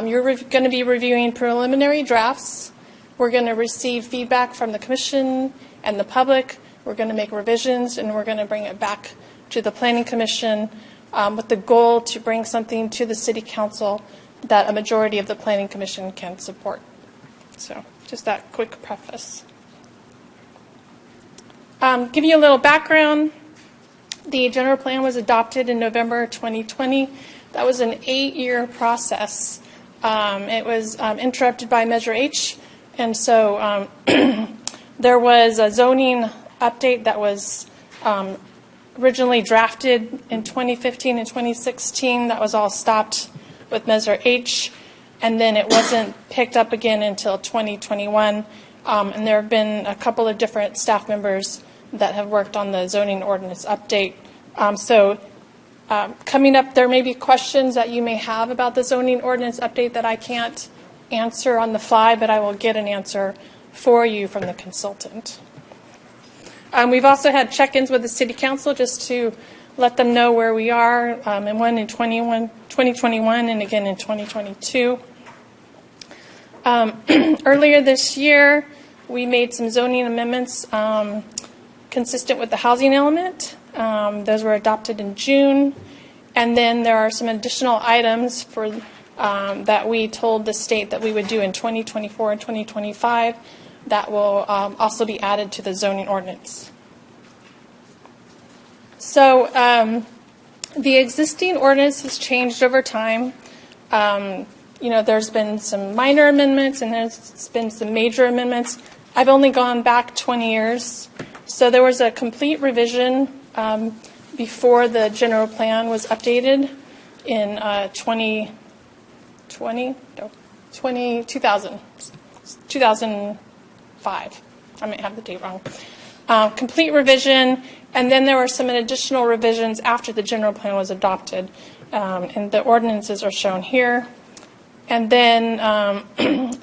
Speaker 10: You're going to be reviewing preliminary drafts. We're going to receive feedback from the commission and the public. We're going to make revisions, and we're going to bring it back to the Planning Commission with the goal to bring something to the City Council that a majority of the Planning Commission can support. So just that quick preface. Give you a little background. The general plan was adopted in November 2020. That was an 8-year process. It was interrupted by Measure H, and so there was a zoning update that was originally drafted in 2015 and 2016. That was all stopped with Measure H, and then it wasn't picked up again until 2021. And there have been a couple of different staff members that have worked on the zoning ordinance update. Coming up, there may be questions that you may have about the zoning ordinance update that I can't answer on the fly, but I will get an answer for you from the consultant. We've also had check-ins with the City Council just to let them know where we are, and one in 2021 and again in 2022. Earlier this year, we made some zoning amendments consistent with the housing element. Those were adopted in June. And then there are some additional items for that we told the state that we would do in 2024 and 2025 that will also be added to the zoning ordinance. So the existing ordinance has changed over time. There's been some minor amendments and there's been some major amendments. I've only gone back 20 years. So there was a complete revision before the general plan was updated in 2005. I might have the date wrong. Complete revision, and then there were some additional revisions after the general plan was adopted, and the ordinances are shown here. And then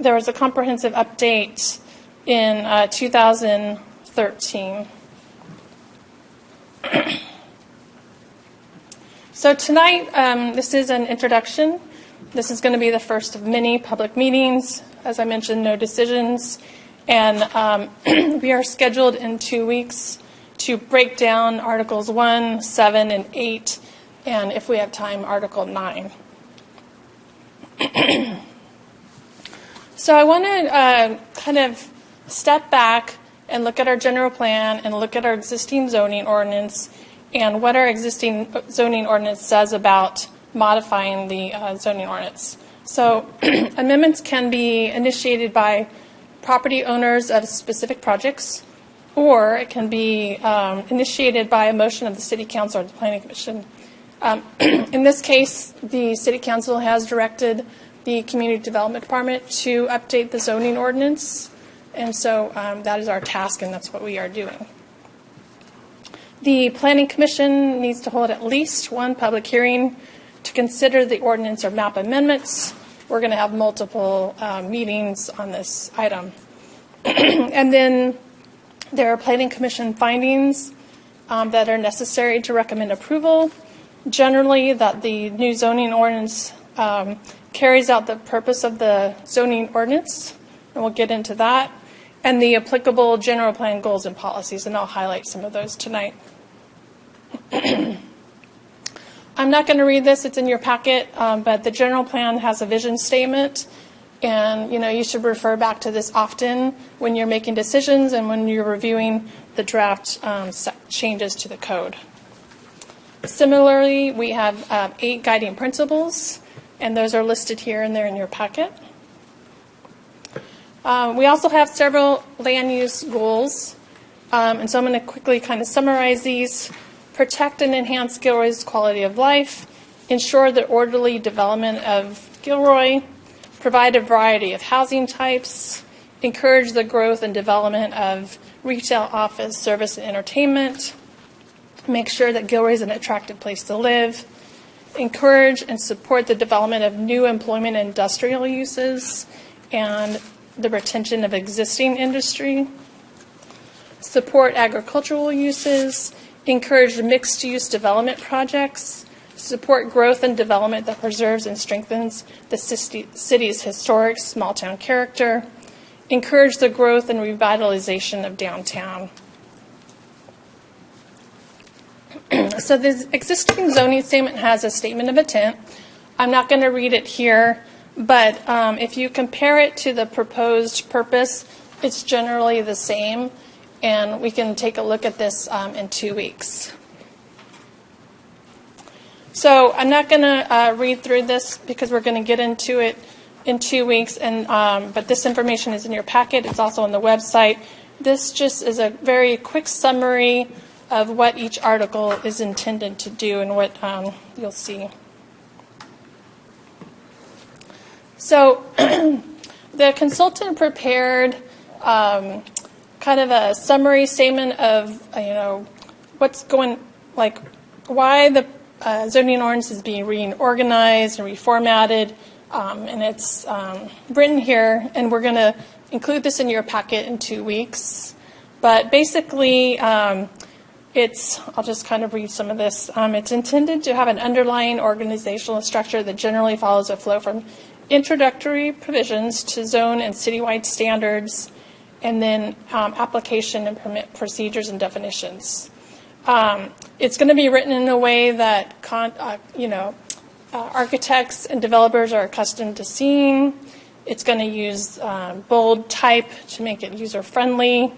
Speaker 10: there was a comprehensive update in 2013. So tonight, this is an introduction. This is going to be the first of many public meetings. As I mentioned, no decisions. And we are scheduled in 2 weeks to break down Articles 1, 7, and 8, and if we have time, Article 9. So I want to kind of step back and look at our general plan and look at our existing zoning ordinance and what our existing zoning ordinance says about modifying the zoning ordinance. So amendments can be initiated by property owners of specific projects, or it can be initiated by a motion of the City Council or the Planning Commission. In this case, the City Council has directed the Community Development Department to update the zoning ordinance, and so that is our task, and that's what we are doing. The Planning Commission needs to hold at least one public hearing to consider the ordinance or map amendments. We're going to have multiple meetings on this item. And then there are Planning Commission findings that are necessary to recommend approval. Generally, that the new zoning ordinance carries out the purpose of the zoning ordinance, and we'll get into that, and the applicable general plan goals and policies, and I'll highlight some of those tonight. I'm not going to read this, it's in your packet, but the general plan has a vision statement, and you should refer back to this often when you're making decisions and when you're reviewing the draft changes to the code. Similarly, we have 8 guiding principles, and those are listed here and there in your packet. We also have several land use goals, and so I'm going to quickly kind of summarize these. Protect and enhance Gilroy's quality of life, ensure the orderly development of Gilroy, provide a variety of housing types, encourage the growth and development of retail, office, service, and entertainment, make sure that Gilroy is an attractive place to live, encourage and support the development of new employment and industrial uses, and the retention of existing industry, support agricultural uses, encourage mixed-use development projects, support growth and development that preserves and strengthens the city's historic small-town character, encourage the growth and revitalization of downtown. So the existing zoning statement has a statement of intent. I'm not going to read it here, but if you compare it to the proposed purpose, it's generally the same, and we can take a look at this in 2 weeks. So I'm not going to read through this because we're going to get into it in 2 weeks, and but this information is in your packet. It's also on the website. This just is a very quick summary of what each article is intended to do and what you'll see. So the consultant prepared kind of a summary statement of, what's going, like why the zoning ordinance is being reorganized and reformatted, and it's written here, and we're going to include this in your packet in 2 weeks. But basically, I'll just kind of read some of this. It's intended to have an underlying organizational structure that generally follows a flow from introductory provisions to zone and citywide standards, and then application and permit procedures and definitions. It's going to be written in a way that architects and developers are accustomed to seeing. It's going to use bold type to make it user-friendly.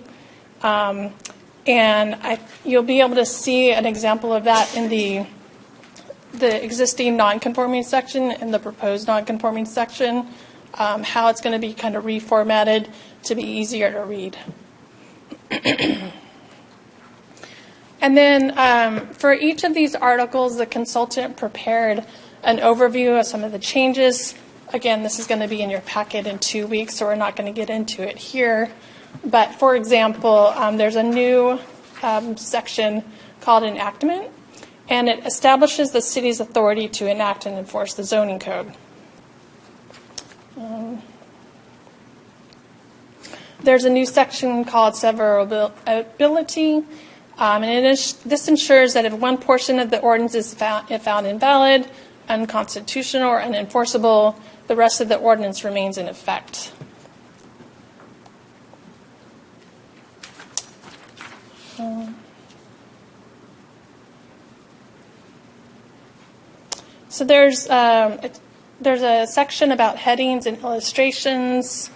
Speaker 10: And you'll be able to see an example of that in the existing non-conforming section and the proposed non-conforming section, how it's going to be kind of reformatted to be easier to read. And then for each of these articles, the consultant prepared an overview of some of the changes. Again, this is going to be in your packet in 2 weeks, so we're not going to get into it here. But for example, there's a new section called enactment, and it establishes the city's authority to enact and enforce the zoning code. There's a new section called severability, and this ensures that if one portion of the ordinance is found invalid, unconstitutional, or unenforceable, the rest of the ordinance remains in effect. So there's a section about headings and illustrations.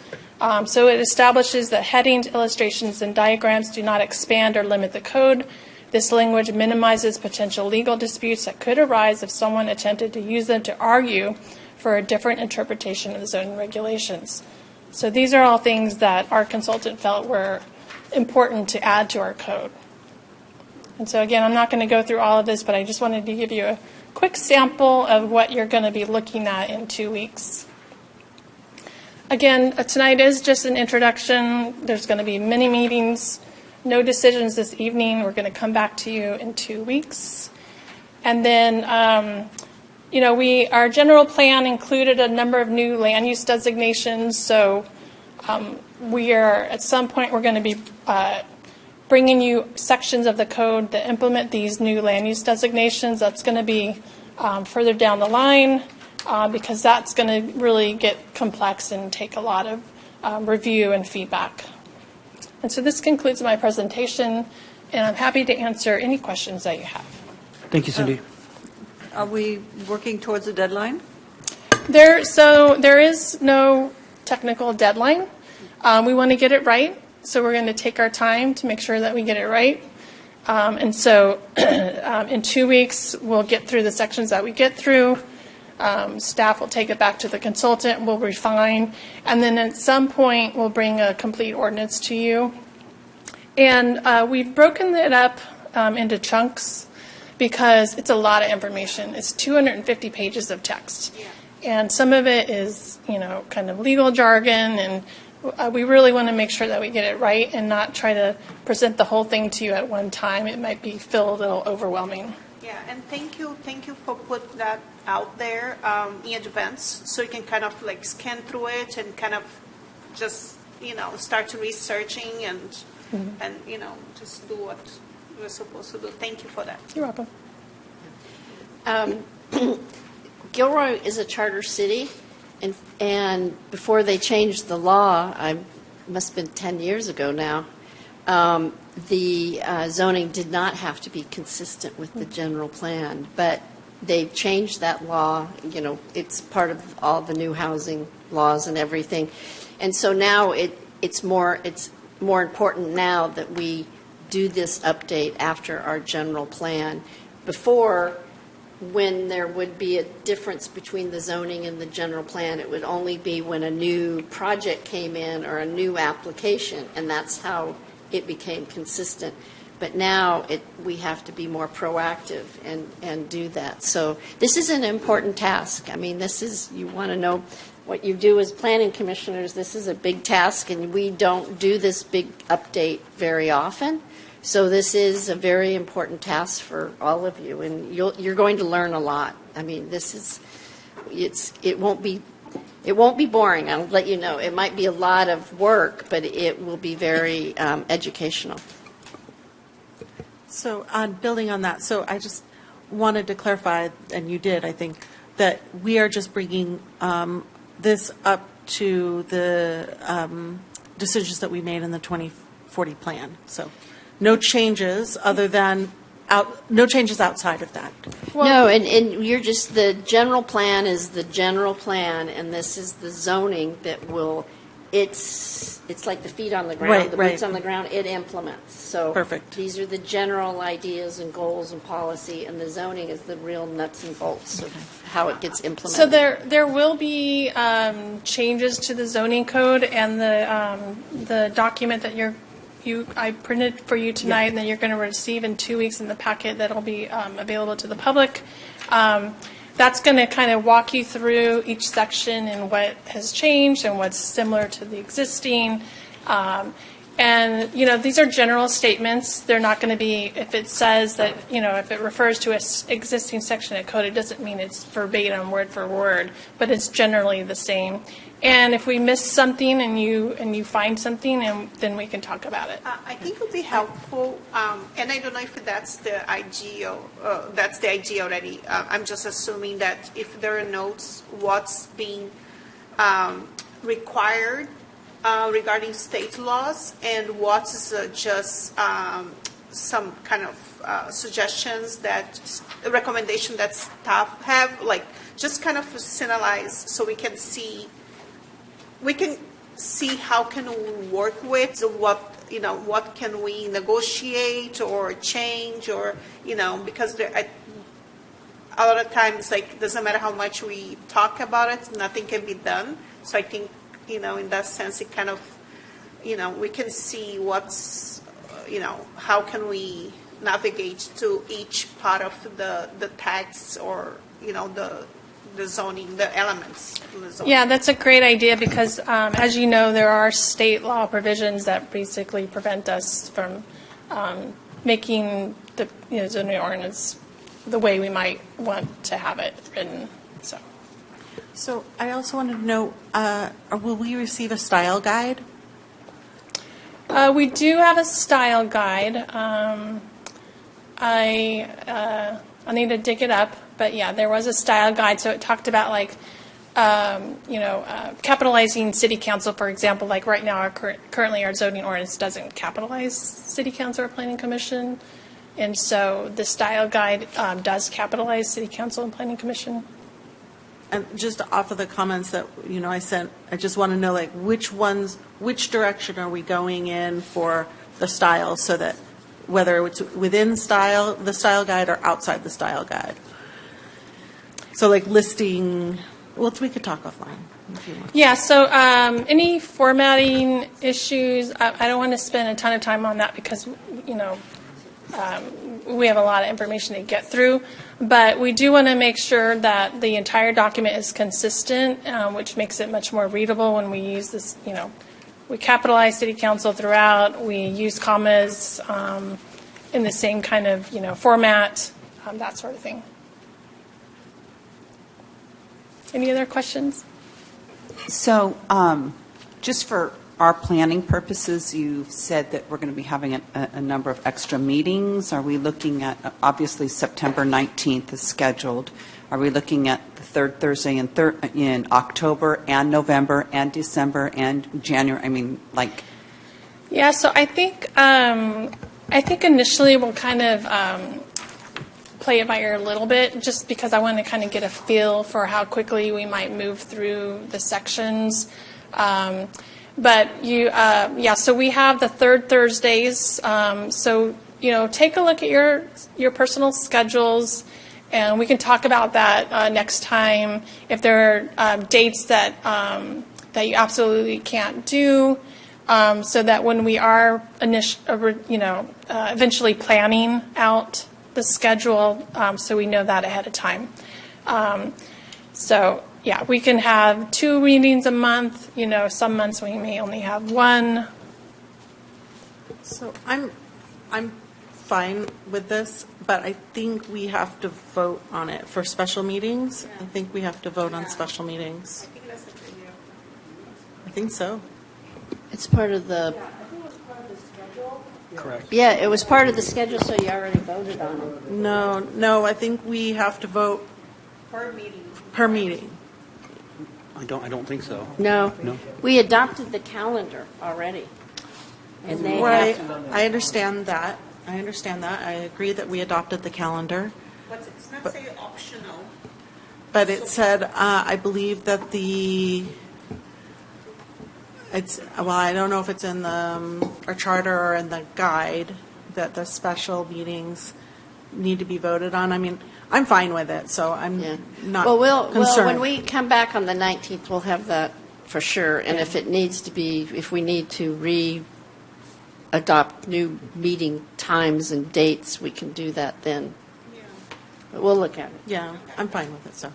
Speaker 10: So it establishes that headings, illustrations, and diagrams do not expand or limit the code. This language minimizes potential legal disputes that could arise if someone attempted to use them to argue for a different interpretation of the zoning regulations. So these are all things that our consultant felt were important to add to our code. And so again, I'm not going to go through all of this, but I just wanted to give you a quick sample of what you're going to be looking at in 2 weeks. Again, tonight is just an introduction. There's going to be many meetings, no decisions this evening. We're going to come back to you in 2 weeks. And then, our general plan included a number of new land use designations. So at some point, we're going to be bringing you sections of the code that implement these new land use designations. That's going to be further down the line because that's going to really get complex and take a lot of review and feedback. And so this concludes my presentation, and I'm happy to answer any questions that you have.
Speaker 2: Thank you, Cindy.
Speaker 3: Are we working towards a deadline?
Speaker 10: There is no technical deadline. We want to get it right, so we're going to take our time to make sure that we get it right. And so in 2 weeks, we'll get through the sections that we get through. Staff will take it back to the consultant, we'll refine, and then at some point, we'll bring a complete ordinance to you. And we've broken it up into chunks because it's a lot of information. It's 250 pages of text. And some of it is, kind of legal jargon, and we really want to make sure that we get it right and not try to present the whole thing to you at one time. It might feel a little overwhelming.
Speaker 6: Yeah, and thank you for putting that out there in advance, so you can kind of like scan through it and kind of just start to researching and just do what you're supposed to do. Thank you for that.
Speaker 10: You're welcome.
Speaker 9: Gilroy is a charter city, and before they changed the law, must have been 10 years ago now, the zoning did not have to be consistent with the general plan, but they've changed that law. It's part of all the new housing laws and everything, and so now it's more important now that we do this update after our general plan. Before, when there would be a difference between the zoning and the general plan, it would only be when a new project came in or a new application, and that's how it became consistent. But now we have to be more proactive and do that. So this is an important task. I mean, you want to know what you do as planning commissioners. This is a big task, and we don't do this big update very often. So this is a very important task for all of you, and you're going to learn a lot. I mean, it won't be boring. I'll let you know. It might be a lot of work, but it will be very educational.
Speaker 4: So building on that, so I just wanted to clarify, and you did, I think, that we are just bringing this up to the decisions that we made in the 2040 plan. So no changes no changes outside of that.
Speaker 9: No, and you're just, the general plan is the general plan, and this is the zoning that will, it's like the feet on the ground, the boots on the ground, it implements. So
Speaker 4: perfect.
Speaker 9: These are the general ideas and goals and policy, and the zoning is the real nuts and bolts of how it gets implemented.
Speaker 10: So there will be changes to the zoning code, and the document that I printed for you tonight, and that you're going to receive in 2 weeks in the packet that'll be available to the public. That's going to kind of walk you through each section and what has changed and what's similar to the existing. And, these are general statements. They're not going to be, if it says that, if it refers to an existing section of code, it doesn't mean it's verbatim, word for word, but it's generally the same. And if we miss something and you find something, and then we can talk about it.
Speaker 6: I think it would be helpful, and I don't know if that's the idea already. I'm just assuming that if there are notes, what's being required regarding state laws, and what's just some kind of suggestions recommendation that staff have, like just kind of synthesize so we can see how can we work with what can we negotiate or change or because a lot of times like doesn't matter how much we talk about it, nothing can be done. So I think in that sense it kind of we can see what's how can we navigate to each part of the text or the zoning, the elements of the zoning.
Speaker 10: Yeah, that's a great idea because, as you know, there are state law provisions that basically prevent us from making the zoning ordinance the way we might want to have it written.
Speaker 4: So I also wanted to know, will we receive a style guide?
Speaker 10: We do have a style guide. I need to dig it up, but yeah, there was a style guide. So it talked about capitalizing city council, for example. Like right now, currently our zoning ordinance doesn't capitalize city council or planning commission, and so the style guide does capitalize city council and planning commission.
Speaker 4: And just off of the comments that I sent, I just want to know which direction are we going in for the style, so that whether it's within the style guide or outside the style guide. So like listing, we could talk offline if you want.
Speaker 10: Yeah, so any formatting issues, I don't want to spend a ton of time on that because, we have a lot of information to get through, but we do want to make sure that the entire document is consistent, which makes it much more readable when we use this, we capitalize city council throughout, we use commas in the same kind of, format, that sort of thing. Any other questions?
Speaker 5: So just for our planning purposes, you've said that we're going to be having a number of extra meetings. Are we looking at, obviously September 19th is scheduled. Are we looking at the third Thursday in October and November and December and January?
Speaker 10: Yeah, so I think initially we'll kind of play it by ear a little bit, just because I want to kind of get a feel for how quickly we might move through the sections. But so we have the third Thursdays. So take a look at your personal schedules, and we can talk about that next time. If there are dates that you absolutely can't do, so that when we are eventually planning out the schedule, so we know that ahead of time. Yeah, we can have 2 meetings a month. Some months we may only have 1.
Speaker 4: So I'm fine with this, but I think we have to vote on it for special meetings. I think we have to vote on special meetings. I think so.
Speaker 9: It's part of the.
Speaker 2: Correct.
Speaker 9: Yeah, it was part of the schedule, so you already voted on it.
Speaker 4: No, I think we have to vote per meeting.
Speaker 2: I don't think so.
Speaker 9: No.
Speaker 2: No.
Speaker 9: We adopted the calendar already. And they
Speaker 4: Right.
Speaker 9: have to.
Speaker 4: I understand that. I agree that we adopted the calendar.
Speaker 6: But it's not say optional.
Speaker 4: But it said, I believe that I don't know if it's in our charter or in the guide, that the special meetings need to be voted on. I mean, I'm fine with it, so I'm not concerned.
Speaker 9: When we come back on the 19th, we'll have that for sure. And if we need to adopt new meeting times and dates, we can do that then.
Speaker 6: Yeah.
Speaker 9: But we'll look at it.
Speaker 4: Yeah, I'm fine with it, so.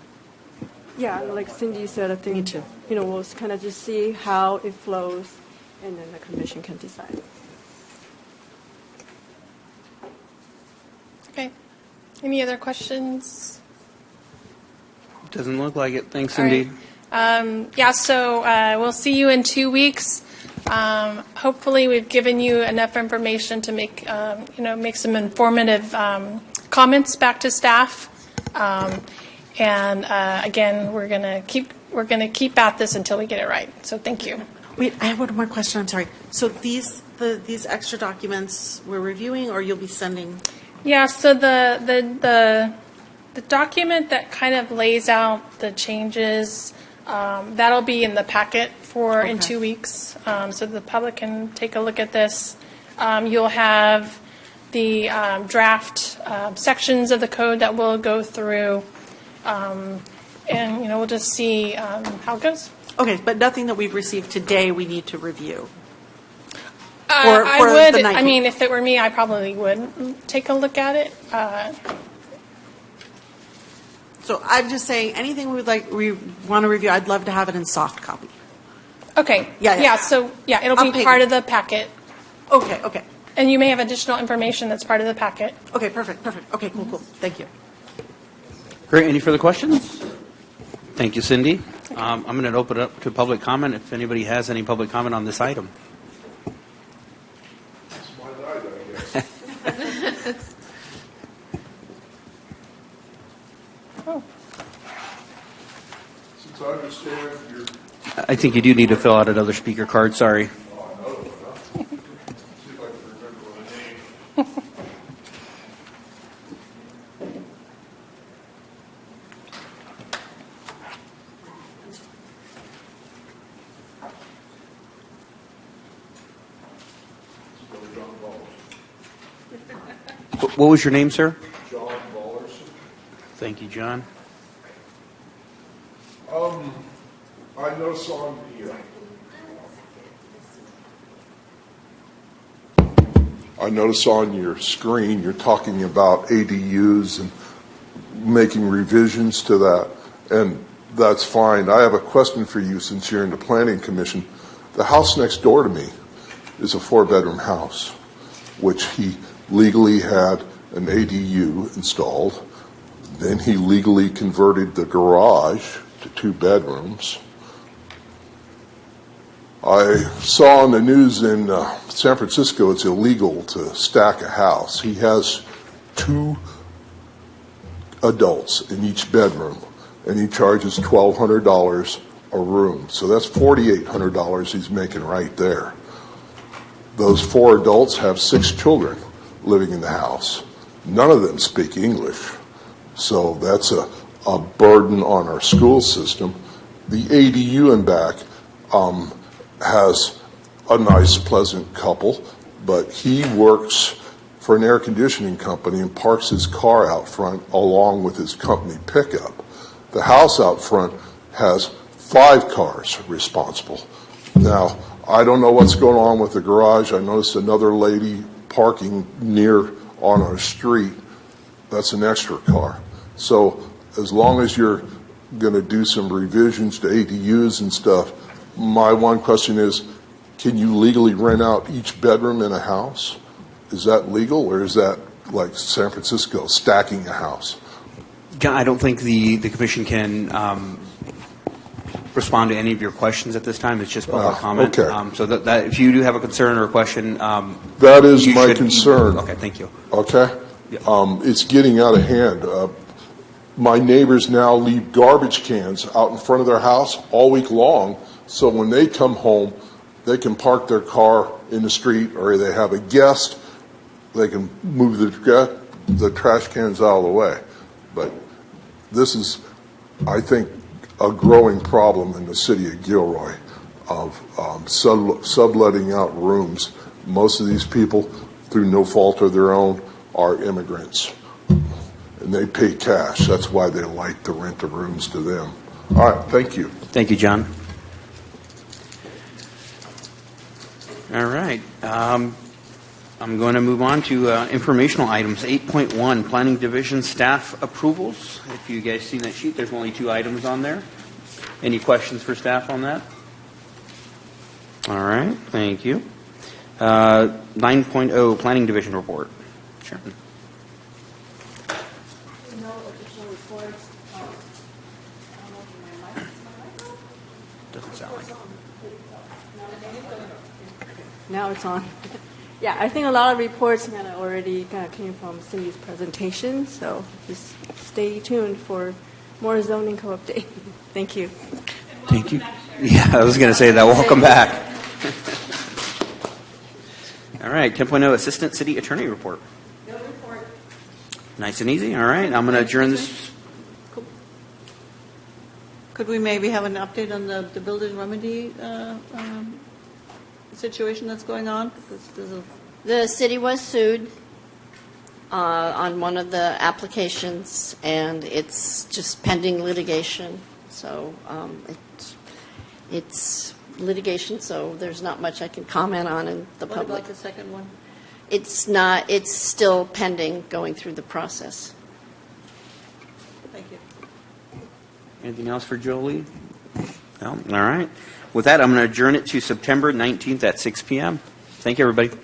Speaker 11: Yeah, like Cindy said, I think,
Speaker 4: Me too.
Speaker 11: We'll kind of just see how it flows, and then the commission can decide.
Speaker 10: Okay. Any other questions?
Speaker 2: Doesn't look like it. Thanks,
Speaker 10: All
Speaker 2: Cindy.
Speaker 10: right. So we'll see you in 2 weeks. Hopefully, we've given you enough information to make some informative comments back to staff. And again, we're gonna keep at this until we get it right. So thank you.
Speaker 4: Wait, I have one more question, I'm sorry. So these extra documents we're reviewing, or you'll be sending?
Speaker 10: Yeah, so the document that kind of lays out the changes, that'll be in the packet in 2 weeks, so the public can take a look at this. You'll have the draft sections of the code that we'll go through, and we'll just see how it goes.
Speaker 4: Okay, but nothing that we've received today we need to review.
Speaker 10: I
Speaker 4: for
Speaker 10: would.
Speaker 4: the 19th.
Speaker 10: I mean, if it were me, I probably would take a look at it.
Speaker 4: So I'm just saying, anything we want to review, I'd love to have it in soft copy.
Speaker 10: Okay.
Speaker 4: Yeah.
Speaker 10: So it'll
Speaker 4: On
Speaker 10: be
Speaker 4: paper.
Speaker 10: part of the packet,
Speaker 4: Okay.
Speaker 10: and you may have additional information that's part of the packet.
Speaker 4: Okay, perfect. Okay, cool. Thank you.
Speaker 2: Great. Any further questions? Thank you, Cindy. I'm going to open it up to public comment if anybody has any public comment on this item.
Speaker 8: Since I understand you're
Speaker 2: I think you do need to fill out another speaker card. Sorry.
Speaker 8: See if I can remember my name.
Speaker 2: What was your name, sir?
Speaker 8: John Ballers.
Speaker 2: Thank you, John.
Speaker 8: I notice on your screen you're talking about ADUs and making revisions to that, and that's fine. I have a question for you since you're in the Planning Commission. The house next door to me is a 4-bedroom house, which he legally had an ADU installed. Then he legally converted the garage to 2 bedrooms. I saw on the news in San Francisco it's illegal to stack a house. He has 2 adults in each bedroom, and he charges $1,200 a room. So that's $4,800 he's making right there. Those 4 adults have 6 children living in the house. None of them speak English. So that's a burden on our school system. The ADU in back has a nice, pleasant couple, but he works for an air conditioning company and parks his car out front along with his company pickup. The house out front has 5 cars responsible. Now, I don't know what's going on with the garage. I noticed another lady parking near on our street. That's an extra car. So as long as you're going to do some revisions to ADUs and stuff, my one question is, can you legally rent out each bedroom in a house? Is that legal, or is that like San Francisco, stacking a house?
Speaker 2: John, I don't think the commission can respond to any of your questions at this time. It's just public comment.
Speaker 8: Okay.
Speaker 2: So that if you do have a concern or a question,
Speaker 8: that is my concern.
Speaker 2: Okay, thank you.
Speaker 8: Okay?
Speaker 2: Yeah.
Speaker 8: It's getting out of hand. My neighbors now leave garbage cans out in front of their house all week long, so when they come home, they can park their car in the street, or they have a guest, they can move the trash cans out of the way. But this is, I think, a growing problem in the city of Gilroy of subletting out rooms. Most of these people, through no fault of their own, are immigrants. And they pay cash. That's why they like to rent the rooms to them. All right, thank you.
Speaker 2: Thank you, John. All right. I'm going to move on to informational items. 8.1, Planning Division staff approvals. If you guys seen that sheet, there's only 2 items on there. Any questions for staff on that? All right, thank you. 9.0, Planning Division report. Sharon.
Speaker 11: No additional reports.
Speaker 2: Doesn't sound like it.
Speaker 11: Now it's on. Yeah, I think a lot of reports kind of already kind of came from Cindy's presentation, so just stay tuned for more zoning co-update. Thank you.
Speaker 2: Thank you. Yeah, I was going to say that. Welcome back. All right, 10.0, Assistant City Attorney report.
Speaker 12: No report.
Speaker 2: Nice and easy. All right. I'm going to adjourn this.
Speaker 3: Could we maybe have an update on the building remedy situation that's going on? Because there's a
Speaker 9: The city was sued on one of the applications, and it's just pending litigation. So it's litigation, so there's not much I can comment on in the
Speaker 3: What
Speaker 9: public.
Speaker 3: about the second one?
Speaker 9: It's not, it's still pending, going through the process.
Speaker 3: Thank you.
Speaker 2: Anything else for Jolie? No? All right. With that, I'm going to adjourn it to September 19th at 6 p.m. Thank you, everybody.